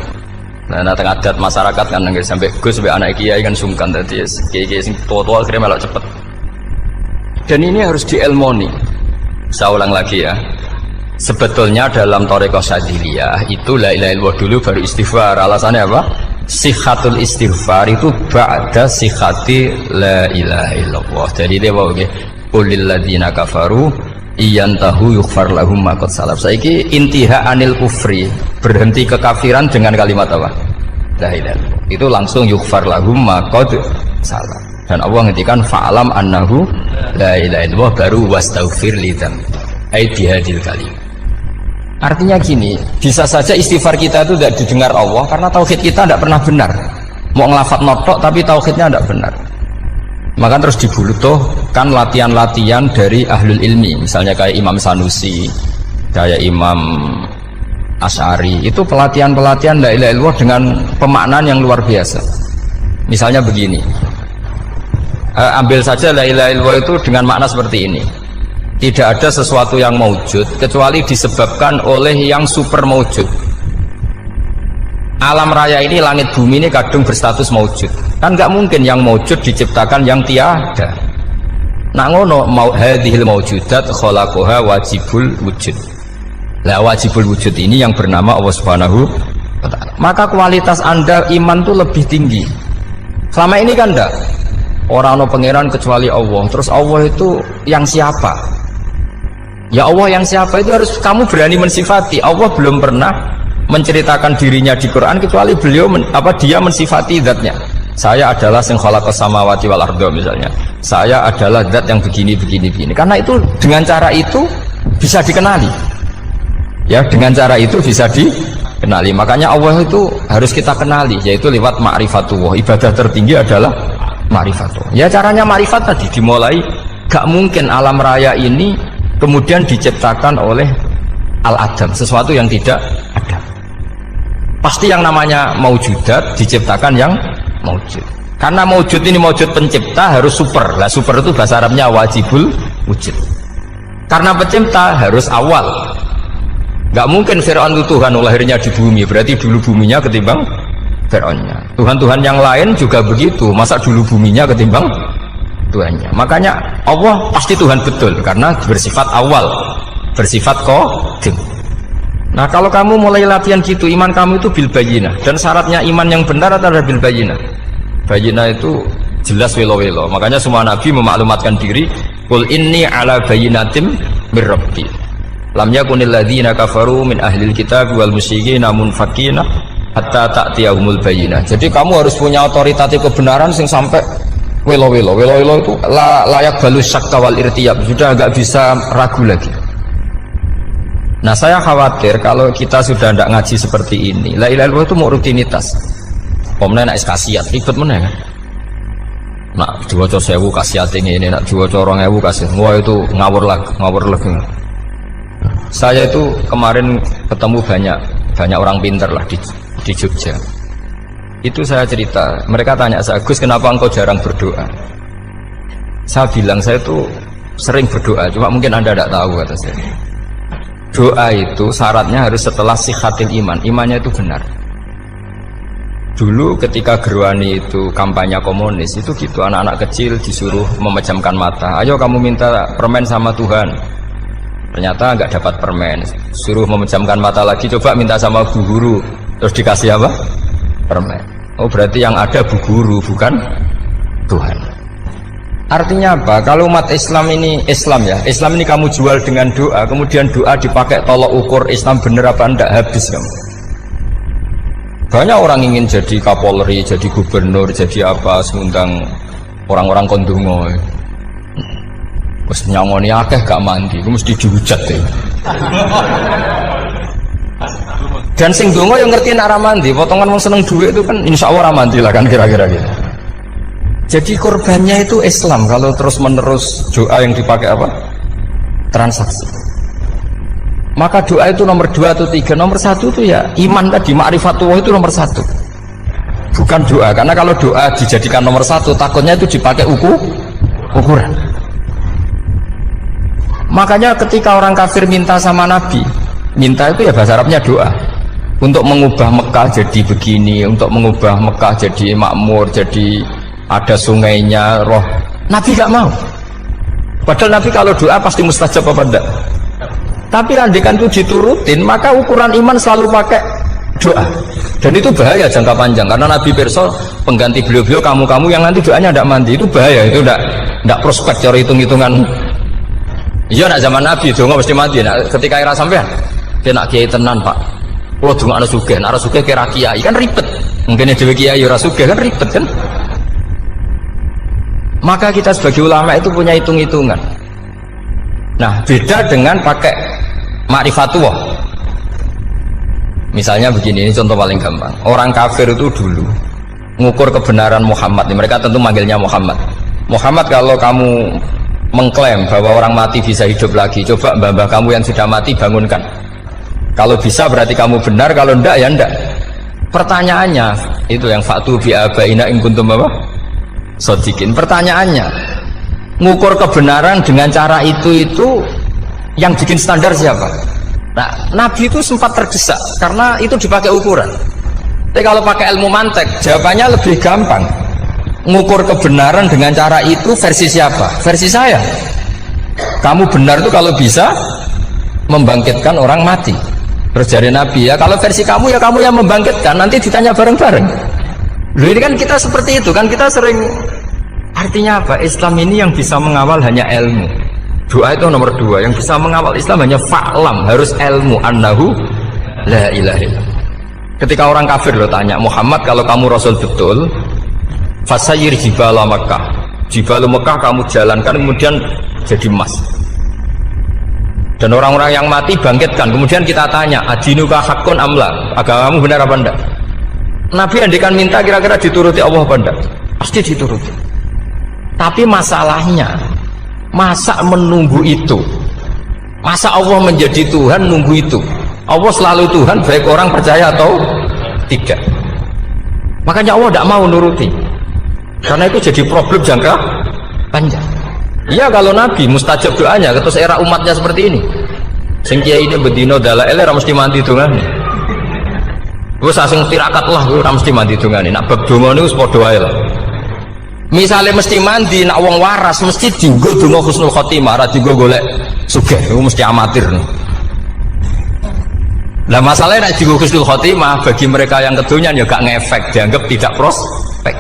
Nah teng adat masyarakat kan nggih sampai Gus sampai anak kiai kan sungkan dadi kiai-kiai sing tua-tua akhirnya melok cepet. Dan ini harus dielmoni. Saya ulang lagi ya. Sebetulnya dalam Thariqah Syadziliyah itu la ilaha illallah dulu baru istighfar. Alasannya apa? Sihatul istighfar itu ba'da sihati la ilaha illallah. Jadi dia bawa qulil ladzina kafaru iyantahu yughfar lahum ma qad salaf. Saiki intiha anil kufri, berhenti kekafiran dengan kalimat apa? La ilaha illallah. Itu langsung yughfar lahum ma qad salaf. Dan Allah ngendikan fa'alam annahu la ilaha illallah baru wastaghfir lidzam. Ai bihadil kalim. Artinya gini, bisa saja istighfar kita itu tidak didengar Allah karena tauhid kita tidak pernah benar. Mau ngelafat notok tapi tauhidnya tidak benar. Maka terus dibutuhkan latihan-latihan dari ahlul ilmi, misalnya kayak Imam Sanusi, kayak Imam Asy'ari. Itu pelatihan-pelatihan la ilaha illallah dengan pemaknaan yang luar biasa. Misalnya begini, ambil saja la ilaha illallah itu dengan makna seperti ini. Tidak ada sesuatu yang maujud kecuali disebabkan oleh yang super maujud. Alam raya ini, langit bumi ini kadung berstatus maujud. Kan nggak mungkin yang maujud diciptakan yang tiada. Nak ngono mau hadhil maujudat khalaqaha wajibul wujud. Lah wajibul wujud ini yang bernama Allah Subhanahu wa ta'ala. Maka kualitas Anda iman tuh lebih tinggi. Selama ini kan enggak. Orang no pangeran kecuali Allah. Terus Allah itu yang siapa? Ya Allah yang siapa itu harus kamu berani mensifati. Allah belum pernah menceritakan dirinya di Quran kecuali beliau dia mensifati zatnya. Saya adalah sing khalaqas samawati wal arda misalnya. Saya adalah zat yang begini. Karena itu dengan cara itu bisa dikenali. Ya, dengan cara itu bisa dikenali. Makanya Allah itu harus kita kenali, yaitu lewat ma'rifatullah. Ibadah tertinggi adalah ma'rifatullah. Ya caranya ma'rifat tadi dimulai. Gak mungkin alam raya ini kemudian diciptakan oleh al-adam, sesuatu yang tidak ada. Pasti yang namanya maujudat diciptakan yang maujud. Karena maujud ini maujud pencipta harus super. Lah super itu bahasa Arabnya wajibul wujud. Karena pencipta harus awal. Gak mungkin Fir'aun itu Tuhan lahirnya di bumi, berarti dulu buminya ketimbang Fir'aunnya. Tuhan-Tuhan yang lain juga begitu, masa dulu buminya ketimbang Tuhannya. Makanya Allah pasti Tuhan betul karena bersifat awal, bersifat qadim. Nah kalau kamu mulai latihan gitu, iman kamu itu bil bayyinah. Dan syaratnya iman yang benar adalah bil bayyinah. Bayyinah itu jelas welo-welo. Makanya semua nabi memaklumatkan diri, qul inni ala bayyinatim mir rabbi. Lam yakunil ladzina kafaru min ahlil kitab wal musyrikin munfakina hatta ta'tiyahumul bayyinah. Jadi kamu harus punya otoritatif kebenaran sing sampai welo itu layak balus syak wal irtiyab, sudah agak bisa ragu lagi. Nah saya khawatir kalau kita sudah tidak ngaji seperti ini, la ilaha illallah itu mau rutinitas. Omnya nak kasiat ribet mana kan? Nak diwaca 1000 kasiat ini, nak diwaca 2000 kasiat, wah itu ngawur lagi. Saya itu kemarin ketemu banyak orang pintar lah di Jogja. Itu saya cerita, mereka tanya saya, Gus kenapa engkau jarang berdoa? Saya bilang saya itu sering berdoa, cuma mungkin Anda tidak tahu kata saya. Doa itu syaratnya harus setelah sihatil iman, imannya itu benar. Dulu ketika Gerwani itu kampanye komunis itu gitu, anak-anak kecil disuruh memejamkan mata, ayo kamu minta permen sama Tuhan. Ternyata nggak dapat permen, suruh memejamkan mata lagi, coba minta sama bu guru, terus dikasih apa? Permen. Oh berarti yang ada bu guru bukan Tuhan. Artinya apa? Kalau umat Islam ini Islam ini kamu jual dengan doa, kemudian doa dipakai tolok ukur Islam bener apa enggak, habis kamu. Banyak orang ingin jadi Kapolri, jadi gubernur, jadi apa, ngundang orang-orang kondungo. Terus nyangoni akeh gak mandi, itu mesti dihujat deh. Dan sing dongo yang ngerti nak ramandi, potongan wong seneng duit itu kan insya Allah ramandi lah kan kira-kira gitu. Jadi korbannya itu Islam kalau terus menerus doa yang dipakai apa? Transaksi. Maka doa itu nomor 2 atau 3, nomor 1 itu ya iman tadi, ma'rifatullah itu nomor 1. Bukan doa, karena kalau doa dijadikan nomor 1 takutnya itu dipakai ukuran. Makanya ketika orang kafir minta sama Nabi, minta itu ya bahasa Arabnya doa. Untuk mengubah Mekah jadi begini, untuk mengubah Mekah jadi makmur, jadi ada sungainya, roh. Nabi gak mau. Padahal Nabi kalau doa pasti mustajab apa enggak? Tapi andikan itu diturutin, maka ukuran iman selalu pakai doa. Dan itu bahaya jangka panjang karena Nabi pirsa pengganti beliau-beliau kamu-kamu yang nanti doanya tidak mandi, itu bahaya, itu tidak prospek cara hitung-hitungan. Iya nak zaman Nabi donga mesti mandi. Nah, ketika era sampean dia nak kiai tenan Pak, kalau donga ana sugih, nak ora sugih kira kiai kan ribet. Mungkin dhewe kiai ora sugih kan ribet kan. Maka kita sebagai ulama itu punya hitung-hitungan. Nah, beda dengan pakai ma'rifatullah. Misalnya begini, ini contoh paling gampang. Orang kafir itu dulu mengukur kebenaran Muhammad. Mereka tentu manggilnya Muhammad. Muhammad, kalau kamu mengklaim bahwa orang mati bisa hidup lagi, coba mbah-mbah kamu yang sudah mati bangunkan. Kalau bisa berarti kamu benar, kalau ndak ya ndak. Pertanyaannya itu yang fa'tu bi abaina in kuntum apa? Shodiqin. Pertanyaannya, ngukur kebenaran dengan cara itu yang bikin standar siapa? Nah, Nabi itu sempat tergesa karena itu dipakai ukuran. Tapi kalau pakai ilmu mantek, jawabannya lebih gampang. Ngukur kebenaran dengan cara itu versi siapa? Versi saya. Kamu benar itu kalau bisa membangkitkan orang mati. Terus dari Nabi, ya kalau versi kamu ya kamu yang membangkitkan, nanti ditanya bareng-bareng. Loh, ini kan kita seperti itu kan, kita sering. Artinya apa? Islam ini yang bisa mengawal hanya ilmu. Doa itu nomor 2, yang bisa mengawal Islam hanya fa'lam, harus ilmu annahu la ilaha illallah. Ketika orang kafir lo tanya, Muhammad kalau kamu Rasul betul, fasayir jibala Makkah, jibala Makkah kamu jalankan kemudian jadi emas. Dan orang-orang yang mati bangkitkan, kemudian kita tanya, adinuka hakun amla, agamamu benar apa enggak? Nabi andikan minta kira-kira dituruti Allah apa enggak? Pasti dituruti. Tapi masalahnya, masa menunggu itu? Masa Allah menjadi Tuhan nunggu itu? Allah selalu Tuhan baik orang percaya atau tidak. Makanya Allah tidak mau nuruti, karena itu jadi problem jangka panjang. Iya, kalau Nabi mustajab doanya, terus era umatnya seperti ini, sing kiai ini bedino dalail ora mesti mandi dongane. Wis asing tirakat lah ora mesti mandi dongane. Nak bab donga niku wis padha wae lah. Misalnya mesti mandi, nak wong waras mesti dienggo donga husnul khotimah, ora dienggo golek sugih, itu mesti amatir. Nah masalahnya nak dienggo husnul khotimah bagi mereka yang kedonyan ya gak ngefek, dianggap tidak prospek.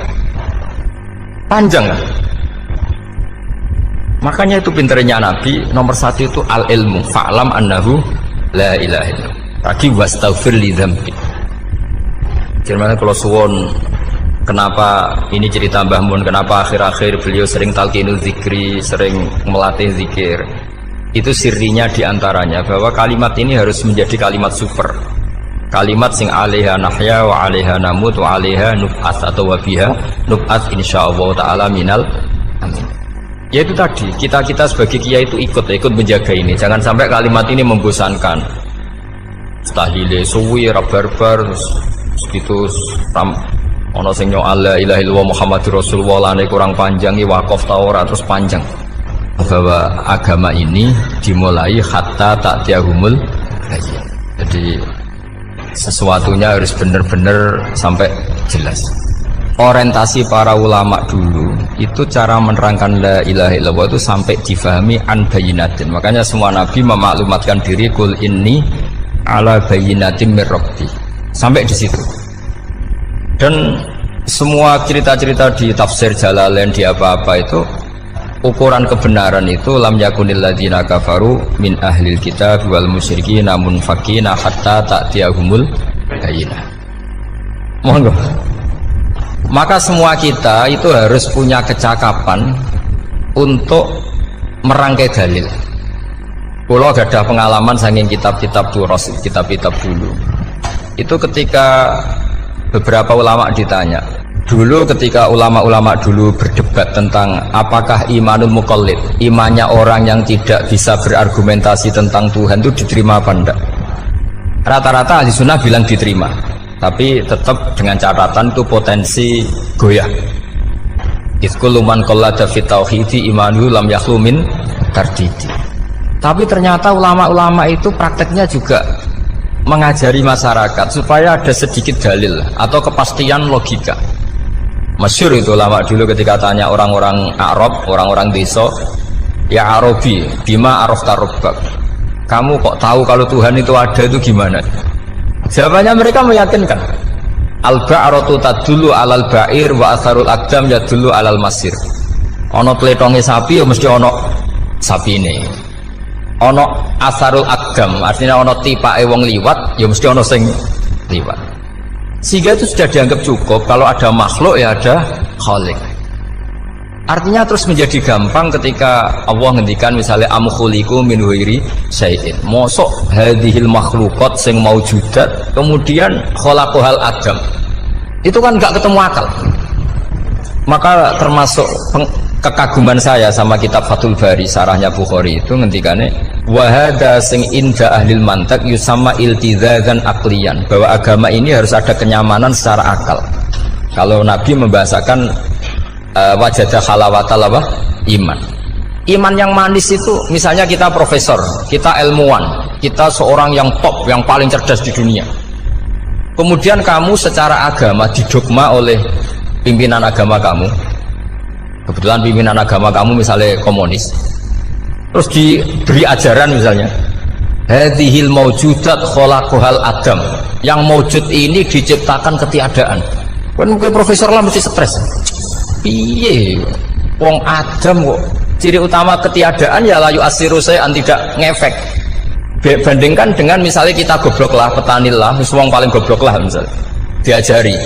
Panjang kan? Makanya itu pinternya Nabi, nomor 1 itu al-ilmu, fa'lam annahu la ilaha illallah. Lagi wastaghfir li dzambi. Jadi kalau suwon, kenapa ini cerita Mbah Mun, kenapa akhir-akhir beliau sering talqinul zikri, sering melatih zikir. Itu sirinya diantaranya bahwa kalimat ini harus menjadi kalimat super. Kalimat sing alaiha nahya wa alaiha namut wa alaiha nub'ats atau wa biha nub'ats insyaallah ta'ala minal amin. Ya itu tadi, kita sebagai kiai itu ikut menjaga ini. Jangan sampai kalimat ini membosankan. Tahlile suwi barbar gitu ono sing nyol la ilaha illallah Muhammadur Rasulullah lane kurang panjang iki wakaf ta ora terus panjang. Bahwa agama ini dimulai hatta ta'tiyahumul bayyinah. Jadi sesuatunya harus benar-benar sampai jelas. Orientasi para ulama dulu itu cara menerangkan la ilaha illallah itu sampai difahami an bayyinatin. Makanya semua nabi memaklumatkan diri kul inni ala bayyinatin mir rabbi. Sampai di situ. Dan semua cerita-cerita di tafsir Jalalain di apa-apa itu ukuran kebenaran itu lam yakunil ladzina kafaru min ahlil kitab wal musyrikin namun fakina hatta ta'tiyahumul bayyinah. Monggo. Maka semua kita itu harus punya kecakapan untuk merangkai dalil. Kalau ada pengalaman saking kitab-kitab turos, kitab-kitab dulu. Itu ketika beberapa ulama ditanya. Dulu ketika ulama-ulama dulu berdebat tentang apakah imanul muqallid, imannya orang yang tidak bisa berargumentasi tentang Tuhan itu diterima apa enggak? Rata-rata ahli sunnah bilang diterima. Tapi tetap dengan catatan itu potensi goyah. Iskul man qallada fi tauhidi imanu lam yakhlu min tardidi. Tapi ternyata ulama-ulama itu prakteknya juga mengajari masyarakat supaya ada sedikit dalil atau kepastian logika. Masyhur itu ulama dulu ketika tanya orang-orang Arab, orang-orang desa, ya Arabi, bima arafta rabbak. Kamu kok tahu kalau Tuhan itu ada, itu gimana? Jawabannya mereka meyakinkan. Al-ba'ratu tadullu alal ba'ir wa atharul aqdam yadullu alal masir. Ana pletonge sapi ya mesti ana sapine. Ana atharul aqdam, artinya ana tipake wong liwat ya mesti ana sing liwat. Sehingga itu sudah dianggap cukup kalau ada makhluk ya ada khalik. Artinya terus menjadi gampang ketika Allah ngendikan misalnya am khuliqu min ghairi syai'in. Mosok hadhil makhluqat sing maujudat kemudian khalaqahal adam. Itu kan enggak ketemu akal. Maka termasuk kekaguman saya sama kitab Fathul Bari sarahnya Bukhari itu ngendikane wa hadza sing inda ahlil mantak yusamma iltizazan aqliyan, bahwa agama ini harus ada kenyamanan secara akal. Kalau Nabi membahasakan wajadah halawatal apa? Iman yang manis itu misalnya kita profesor, kita ilmuwan, kita seorang yang top, yang paling cerdas di dunia, kemudian kamu secara agama didogma oleh pimpinan agama kamu, kebetulan pimpinan agama kamu misalnya komunis, terus diberi ajaran misalnya hadhil maujudat khalaqahal adam, yang maujud ini diciptakan ketiadaan. Kan mungkin profesor lah mesti stres. Piye wong Adam kok ciri utama ketiadaan ya layu asiru saya tidak ngefek. Bandingkan dengan misalnya kita goblok lah, petani lah, wong paling goblok lah misalnya diajari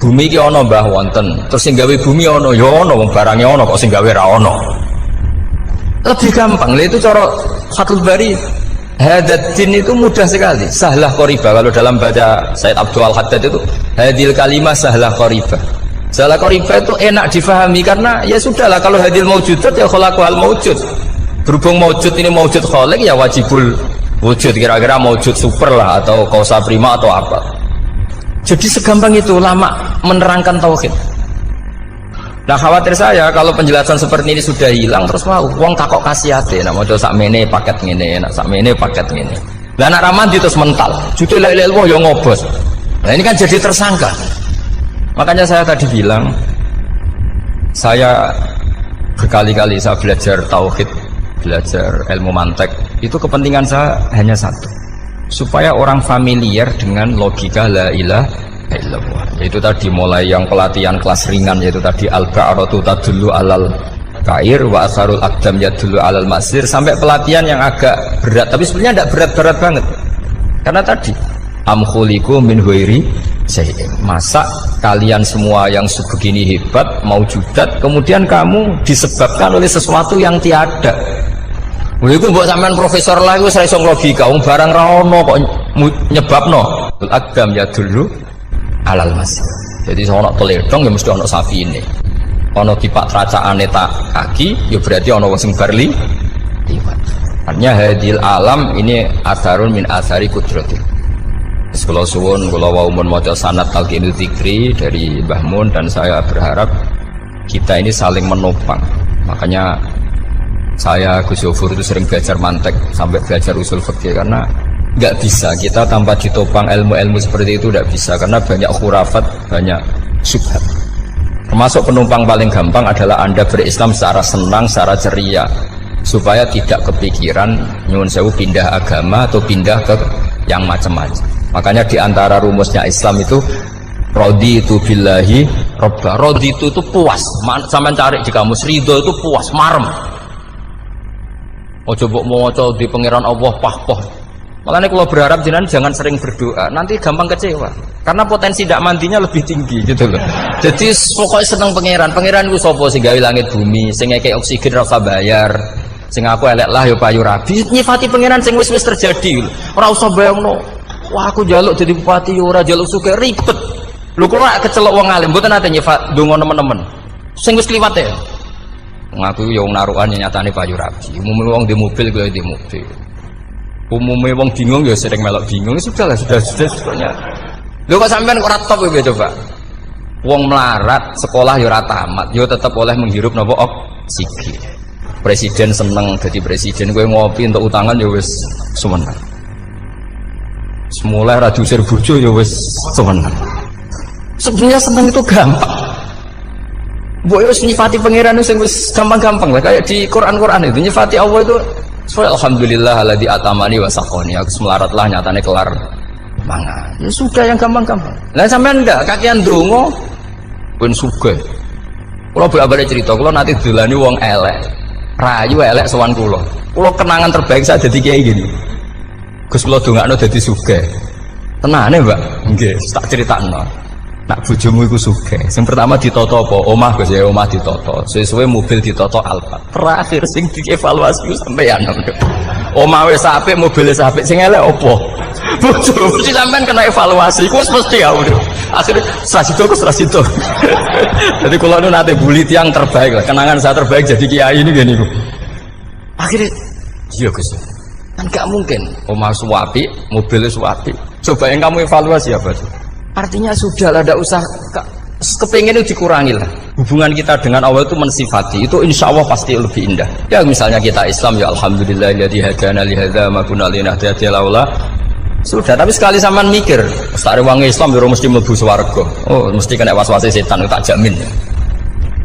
bumi ki ana mbah wonten, terus sing gawe bumi ana ya ana, wong barange ana kok sing gawe ra ana. Lebih gampang. Lah itu cara Fathul Bari. Hadatin itu mudah sekali, sahlah qoriba. Kalau dalam baca Said Abdul Al-Haddad itu hadil kalimah sahlah qoriba. Salah qoriba itu enak difahami karena ya sudahlah, kalau hadil maujudat ya khalaqahal maujud. Berhubung maujud ini maujud khaliq ya wajibul wujud, kira-kira maujud super lah atau kausa prima atau apa. Jadi segampang itu ulama menerangkan tauhid. Nah khawatir saya kalau penjelasan seperti ini sudah hilang terus mau wong takok kasihate, nak maca sakmene paket ngene, nak sakmene paket ngene. Lah anak ramadi terus mental, judul la ilaha illallah ya ngobos. Nah ini kan jadi tersangka. Makanya saya tadi bilang, saya berkali-kali saya belajar tauhid, belajar ilmu mantek, itu kepentingan saya hanya satu, supaya orang familiar dengan logika la ilaha illallah. Yaitu tadi mulai yang pelatihan kelas ringan, yaitu tadi al-ba'ratu tadullu alal kair wa asarul aqdam yadullu alal masir, sampai pelatihan yang agak berat, tapi sebenarnya tidak berat-berat banget. Karena tadi am khuliqu min ghairi syai'in, masa kalian semua yang sebegini hebat maujudat kemudian kamu disebabkan oleh sesuatu yang tiada. Itu mbok sampean profesor lah iku ora iso logika, wong barang ra ono kok nyebabno. Al-aqdam yadullu alal masir. Jadi ono teledong ya mesti ono safine. Ono kipak tracaane tak kaki ya berarti ono wong sing barli liwat. Artinya hadil alam ini asarun min asari kudrati. Kalau suwun, kalau waumun maca sanad talqinul dzikri dari Mbah Mun, dan saya berharap kita ini saling menopang. Makanya saya Gus Yofur itu sering belajar mantek sampai belajar usul fikih, karena nggak bisa kita tanpa ditopang ilmu-ilmu seperti itu, tidak bisa, karena banyak khurafat, banyak syubhat. Termasuk penumpang paling gampang adalah Anda berislam secara senang, secara ceria, supaya tidak kepikiran nyuwun sewu pindah agama atau pindah ke yang macam-macam. Makanya diantara rumusnya Islam itu raditu billahi robba. Raditu itu puas, sampai cari di kamus, ridho itu puas, marem. Oh coba mau di pangeran Allah pah-pah. Makanya kalau berharap jangan sering berdoa, nanti gampang kecewa, karena potensi tidak mandinya lebih tinggi gitu loh. Jadi pokoknya seneng pangeran itu sopo sing gawe langit bumi, sing ngekek oksigen ra usah bayar, sing aku elek lah ya payu rabi, nyifati pangeran sing wis terjadi, ora usah bayangno. Wah aku jaluk jadi bupati ora jaluk suke ribet. Lho kok ora kecelok wong alim, mboten nate nyifat donga nemen-nemen. Sing wis kliwat ya. Ngaku ya wong narukan nyatane payu rabi. Umume wong di mobil kaya di mobil. Umume wong bingung ya sering melok bingung. Sudah sebetulnya. Lho kok sampean kok ora top ya coba. Wong melarat sekolah ya ora tamat, ya tetep oleh menghirup napa oksigen. Presiden seneng jadi presiden, kowe ngopi untuk utangan ya wis semenang. Semula radio usir bojo ya wis seneng. Sebenarnya seneng itu gampang. Mbok wis nyifati pangeran sing wis gampang-gampang lah, kayak di Quran itu nyifati Allah itu alhamdulillah alladzi atamani wa saqani. Aku melarat lah nyatane kelar mangan. Ya sudah yang gampang-gampang. Lah sampean ndak kakean donga pun sugih. Kula bolak-balik cerita, kula nanti dolani wong elek. Rayu elek sowan kula. Kula kenangan terbaik saya dadi kiai gini. Gus kula dongakno dadi sugih. Tenane, Mbak. Nggih, tak critakno. Nak bojomu iku sugih. Sing pertama ditata apa? Omah Gus ya, omah ditata. Sesuwe mobil ditata Alphard. Terakhir sing dievaluasi sampeyan. Omah wis apik, mobil wis apik, sing elek apa? Bojomu mesti sampean kena evaluasi. Iku mesti ya. Akhirnya Srasito. Jadi kalau nu nanti bully tiang terbaik lah, kenangan saya terbaik jadi kiai ini gini. Akhirnya, iya Gus. Kan gak mungkin. Omah suwapi, mobil suwapi. Coba yang kamu evaluasi apa sih? Artinya sudah lah, tidak usah kepengen itu dikurangi lah. Hubungan kita dengan Allah itu mensifati, itu insya Allah pasti lebih indah. Ya misalnya kita Islam, ya alhamdulillah alladzi hadana li hadza ma kunna linahtadiya laula. Sudah, tapi sekali sampean mikir, sare wong Islam yo mesti mlebu swarga. Oh, mesti kena was-wase setan, tak jamin.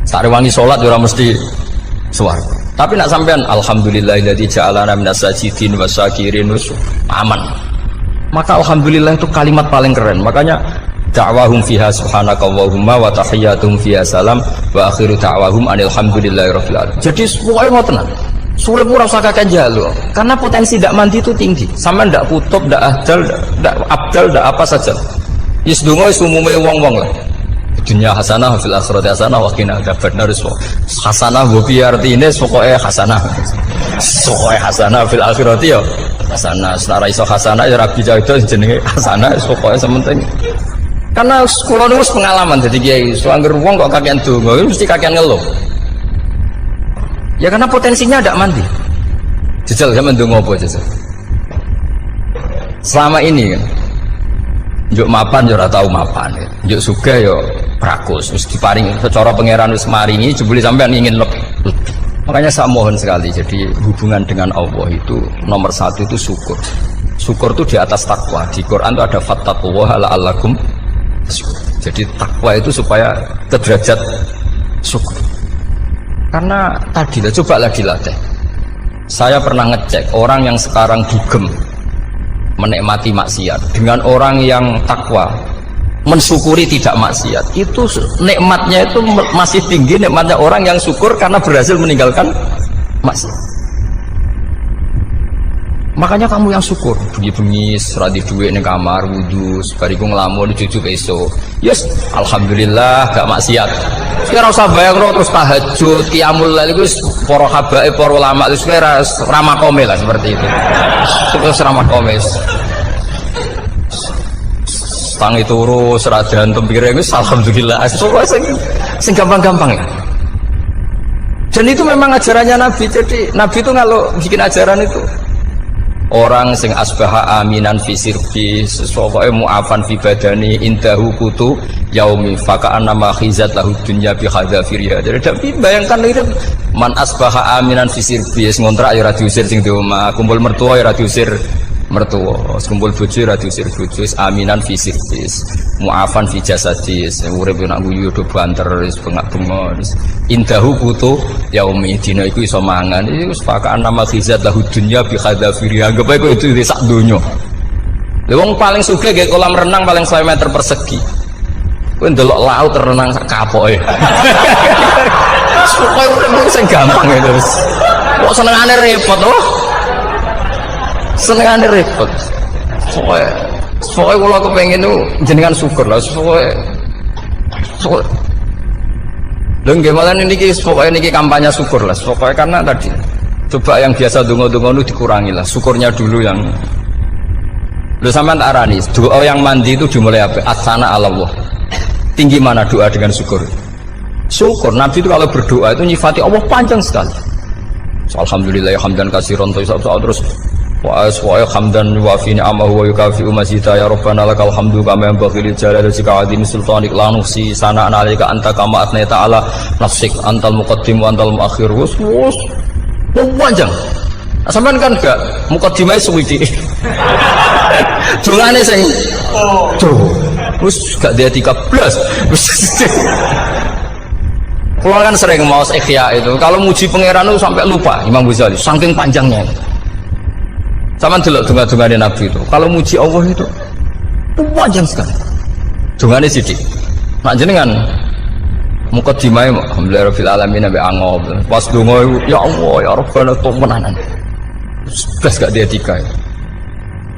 Sare wangi salat yo mesti swarga. Tapi nak sampean alhamdulillah alladzi ja'alana minas sajidin wasyakirin aman. Maka alhamdulillah itu kalimat paling keren. Makanya da'wahum fiha subhanakallahumma wa tahiyyatuhum fiha salam wa akhiru da'wahum alhamdulillahirabbil alamin. Jadi pokoke ngoten. Sulit ora usah kakek jalo, karena potensi tidak mandi itu tinggi. Sama ndak kutub, ndak ahdal, ndak abdal, ndak apa saja. Yes donga wis umume wong-wong lah. Dunya hasanah fil akhirati hasanah wa qina adzabannar. Hasanah bobi artine pokoke hasanah. Pokoke hasanah fil akhirati yo hasanah. Senara iso hasanah ya rabi jauh jenenge hasanah pokoke sementing. Karena kula nuwun pengalaman dadi kiai, suangger wong kok kakean donga mesti kakean ngeluh. Ya karena potensinya tidak mandi. Jajal sama ndonga apa jajal. Selama ini kan njuk mapan yo ora tau mapan. Njuk sugih yo prakus wis diparing secara pangeran wis maringi jebule sampean ingin lebih. Makanya saya mohon sekali, jadi hubungan dengan Allah itu nomor satu itu syukur. Syukur itu di atas takwa. Di Quran itu ada fattaqullaha la'allakum syukur. Jadi takwa itu supaya ke derajat syukur. Karena tadilah, cobalah dilatih. Saya pernah ngecek orang yang sekarang dugem menikmati maksiat dengan orang yang takwa mensyukuri tidak maksiat, itu nikmatnya itu masih tinggi nikmatnya orang yang syukur karena berhasil meninggalkan maksiat. Makanya kamu yang syukur, bengi-bengi seradi duit ning kamar wudu, bariku ngelamun cucu besok. Yes, alhamdulillah gak maksiat. Sekarang usah bayang terus tahajud, qiyamul lail wis para habaib, para ulama wis ramah komel lah seperti itu. Terus ramah komel. Tangi turu seradan tempire wis alhamdulillah. Sing gampang-gampang ya. Dan itu memang ajarannya Nabi. Jadi Nabi itu kalau bikin ajaran itu orang sing asbaha aminan fi sirbi sesuai mu'afan fi badani indahu kutu yaumi faka'an nama khizat lahu dunya bi khadzafiriha. Jadi tapi bayangkan itu man asbaha aminan fi sirbi ngontrak ya ora diusir sing di omah, kumpul mertua ya ora diusir mertua, kumpul bojo ora diusir bojo, aminan fi sirbi mu'afan fi jasadi urip nak guyu do banter wis bengak-bengok indahu kutu yaumi dina iku iso mangan iki wis faka'an nama khizat lahu dunya bi khadzafiriha. Anggap ae itu di sak donya. Lha wong paling sugih nggih kolam renang paling 100 meter persegi. Kowe ndelok laut renang sak kapoke. Pokoke urip sing gampang itu wis. Kok senengane repot oh. Senengane repot. Pokoke kula kepengin itu jenengan syukur lah. Pokoke lho nggih malah niki pokoke niki kampanye syukur lah. Pokoke karena tadi coba yang biasa donga-donga itu dikurangi lah, syukurnya dulu yang lu sampean tak arani doa yang mandi itu dimulai apa? Asana Allah. Tinggi mana doa dengan syukur? Syukur. Nabi itu kalau berdoa itu nyifati Allah panjang sekali. Alhamdulillah hamdan katsiran terus wa hamdan wa fi ni'amahu wa yukafi'u mazida ya rabbana lakal hamdu kama yanbaghi lil jalali wajhika azim sultanik la nuhsi sana'an 'alaika anta kama athnayta 'ala nafsik antal muqaddim wa antal muakhir. Wus panjang. Sampean kan gak mukadimah suwiti. Dongane sing wis gak dia 13. Kalau kan sering maos ikhya itu, kalau muji pangeran itu sampai lupa Imam Ghazali, saking panjangnya. Sama delok donga-dongane Nabi itu. Kalau muji Allah itu panjang sekali. Dungane sithik. Nak jenengan mukadimah alhamdulillah rabbil alamin nabi angob. Pas donga iku ya Allah ya Rabbana temenanan. Blas gak etika.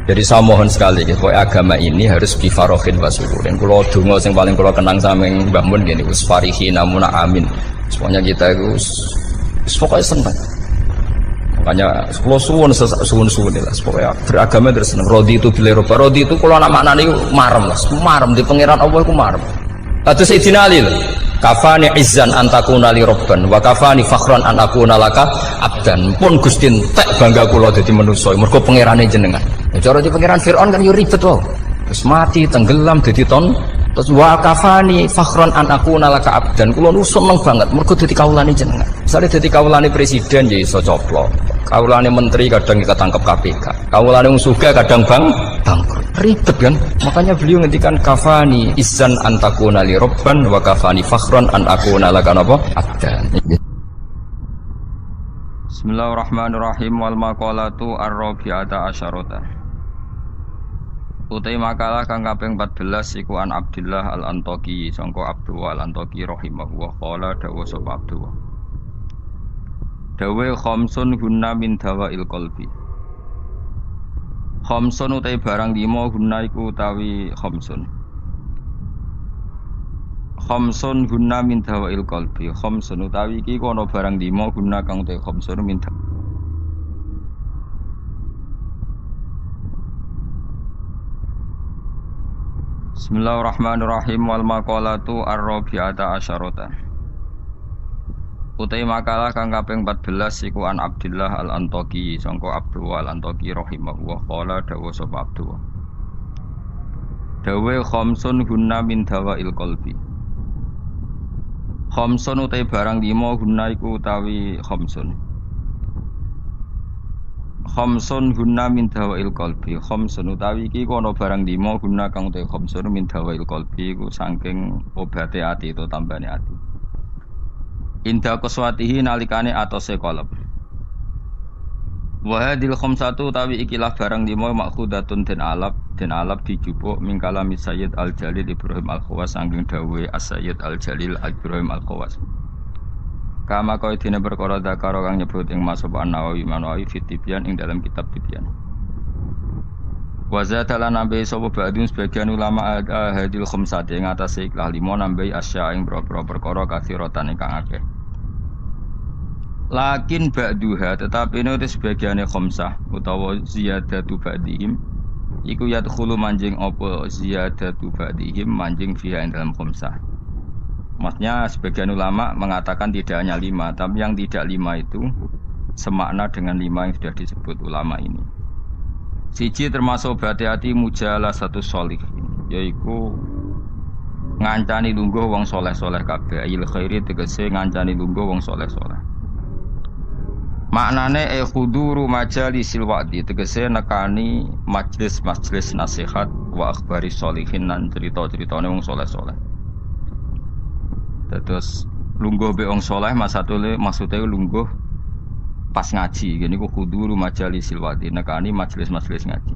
Jadi saya mohon sekali bahwa agama ini harus bifarohin wa syukurin. Kalau donga sing paling kula kenang sameng Mbah Mun ngene wis farihina muna amin. Semuanya kita itu pokoknya senang. Makanya kalau suwun lah, pokoknya beragama terus senang. Rodi itu bila Eropa, rodi itu kalau anak maknanya marem lah, marem di pangeran Allah itu marem. Kata Sayyidina Ali lah, kafani izzan antakuna li robban, wa kafani fakhran an akuna laka abdan. Pun Gustin tek bangga kula dadi manusa, mergo pangerane jenengan. Cara di pangeran Firaun kan yo ribet wae. Terus mati tenggelam dadi ton. Terus wa kafani fakhran an akuna laka abdan. Kula nu seneng banget mergo dadi kawulane jenengan. Misale dadi kawulane presiden ya iso coplok. Kawulane menteri kadang ketangkep KPK. Kawulane wong sugih kadang bangkrut. Ribet kan? Makanya beliau ngendikan kafani izzan antakuna li robban wa kafani fakhran an akuna laka napa abdan. Bismillahirrahmanirrahim. Wal maqalatu ar-rabi'ata asyarata. Utai makalah kang kaping 14 iku an Abdullah al-Antaqi sangka Abdullah al-Antaqi rahimahullah qala dawa sapa Abdullah. Dawe khamsun hunna min dawail qalbi. Khamsun utai barang 5 hunna iku utawi khamsun. Khamsun hunna min dawail qalbi. Khamsun utawi iki kono barang 5 hunna kang utai khamsun min Bismillahirrahmanirrahim. Wal maqalatu ar-rabi'ata asyarata. Utai makalah kang kaping 14 iku an Abdullah al-Antaqi sangka Abdullah al-Antaqi rahimahullah qala dawa sapa Abdullah. Dawe khamsun hunna min dawail qalbi. Khamsun utai barang 5 hunna iku utawi khamsun. Khamsun hunna min dawail qalbi. Khamsun utawi iki kono barang 5 hunna kang utawi khamsun min dawail qalbi iku saking obate ati to tambane ati. Inda qaswatihi nalikane atose qalb. Wa hadhil khamsatu utawi ikilah barang 5 makhudatun den alap dijupuk mingkalami Sayyid Al-Jalil Ibrahim Al-Khawas saking dawuhe As-Sayyid Al-Jalil Ibrahim Al-Khawas. Kama kau dina perkara dakaro kang nyebut ing Mas Nawawi fit Tibyan ing dalam kitab Tibyan. Wa zatalan nambe sapa ba'dun sebagian ulama hadil khamsati ing atase ikhlas 5 nambe asya ing boro-boro perkara kathiratan ingkang akeh. Lakin ba'duha tetapi ini sebagiane khamsah utawa ziyadatu ba'dihim iku yadkhulu manjing apa ziyadatu ba'dihim manjing fiha ing dalam khamsah. Maksudnya sebagian ulama mengatakan tidak hanya 5, tapi yang tidak 5 itu semakna dengan 5 yang sudah disebut ulama ini. Siji termasuk berhati-hati mujalah satu solih, yaitu ngancani lungguh wong soleh-soleh kabeh. Il khairi tegese ngancani lungguh wong soleh-soleh. Maknane khuduru majalisil wa'di tegese nekani majlis-majlis nasihat wa akhbari sholihin lan cerita-ceritane wong soleh-soleh. Terus lungguh be wong saleh maksudnya lungguh pas ngaji. Gini ku khuduru majalisil wa'di nekani majelis-majelis ngaji.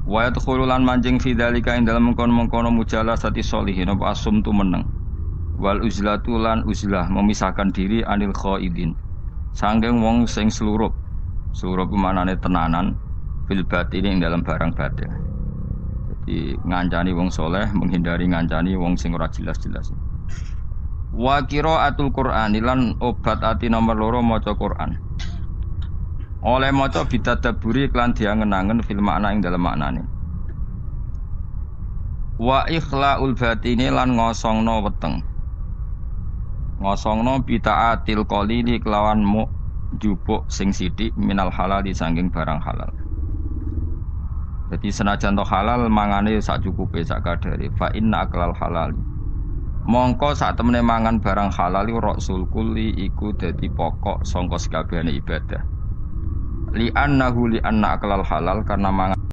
Wa yadkhululan manjing fi dzalika ing dalem mengkono-mengkono mujalasati sholihin apa asum tu meneng. Wal uzlatu lan uzlah memisahkan diri anil khaidin. Sangking wong sing slurup. Slurup manane tenanan fil batin ing dalam barang batin. Jadi ngancani wong saleh menghindari ngancani wong sing ora jelas-jelas. Wa qiraatul Qur'an lan obat ati nomor 2 maca Qur'an. Oleh maca bitadabburi lan diangen-angen fil makna ing dalem maknane. Wa ikhlaul batini lan ngosongno weteng. Ngosongno bitaatil qalili kelawan mu jupuk sing sithik minal halal disangking barang halal. Jadi senajan to halal mangane sak cukupe sak kadare fa inna aklal halal. Mongko sak temene mangan barang halal iku rasul kulli iku dadi pokok sangka sakabehane ibadah. Li anna aklal halal karena mangan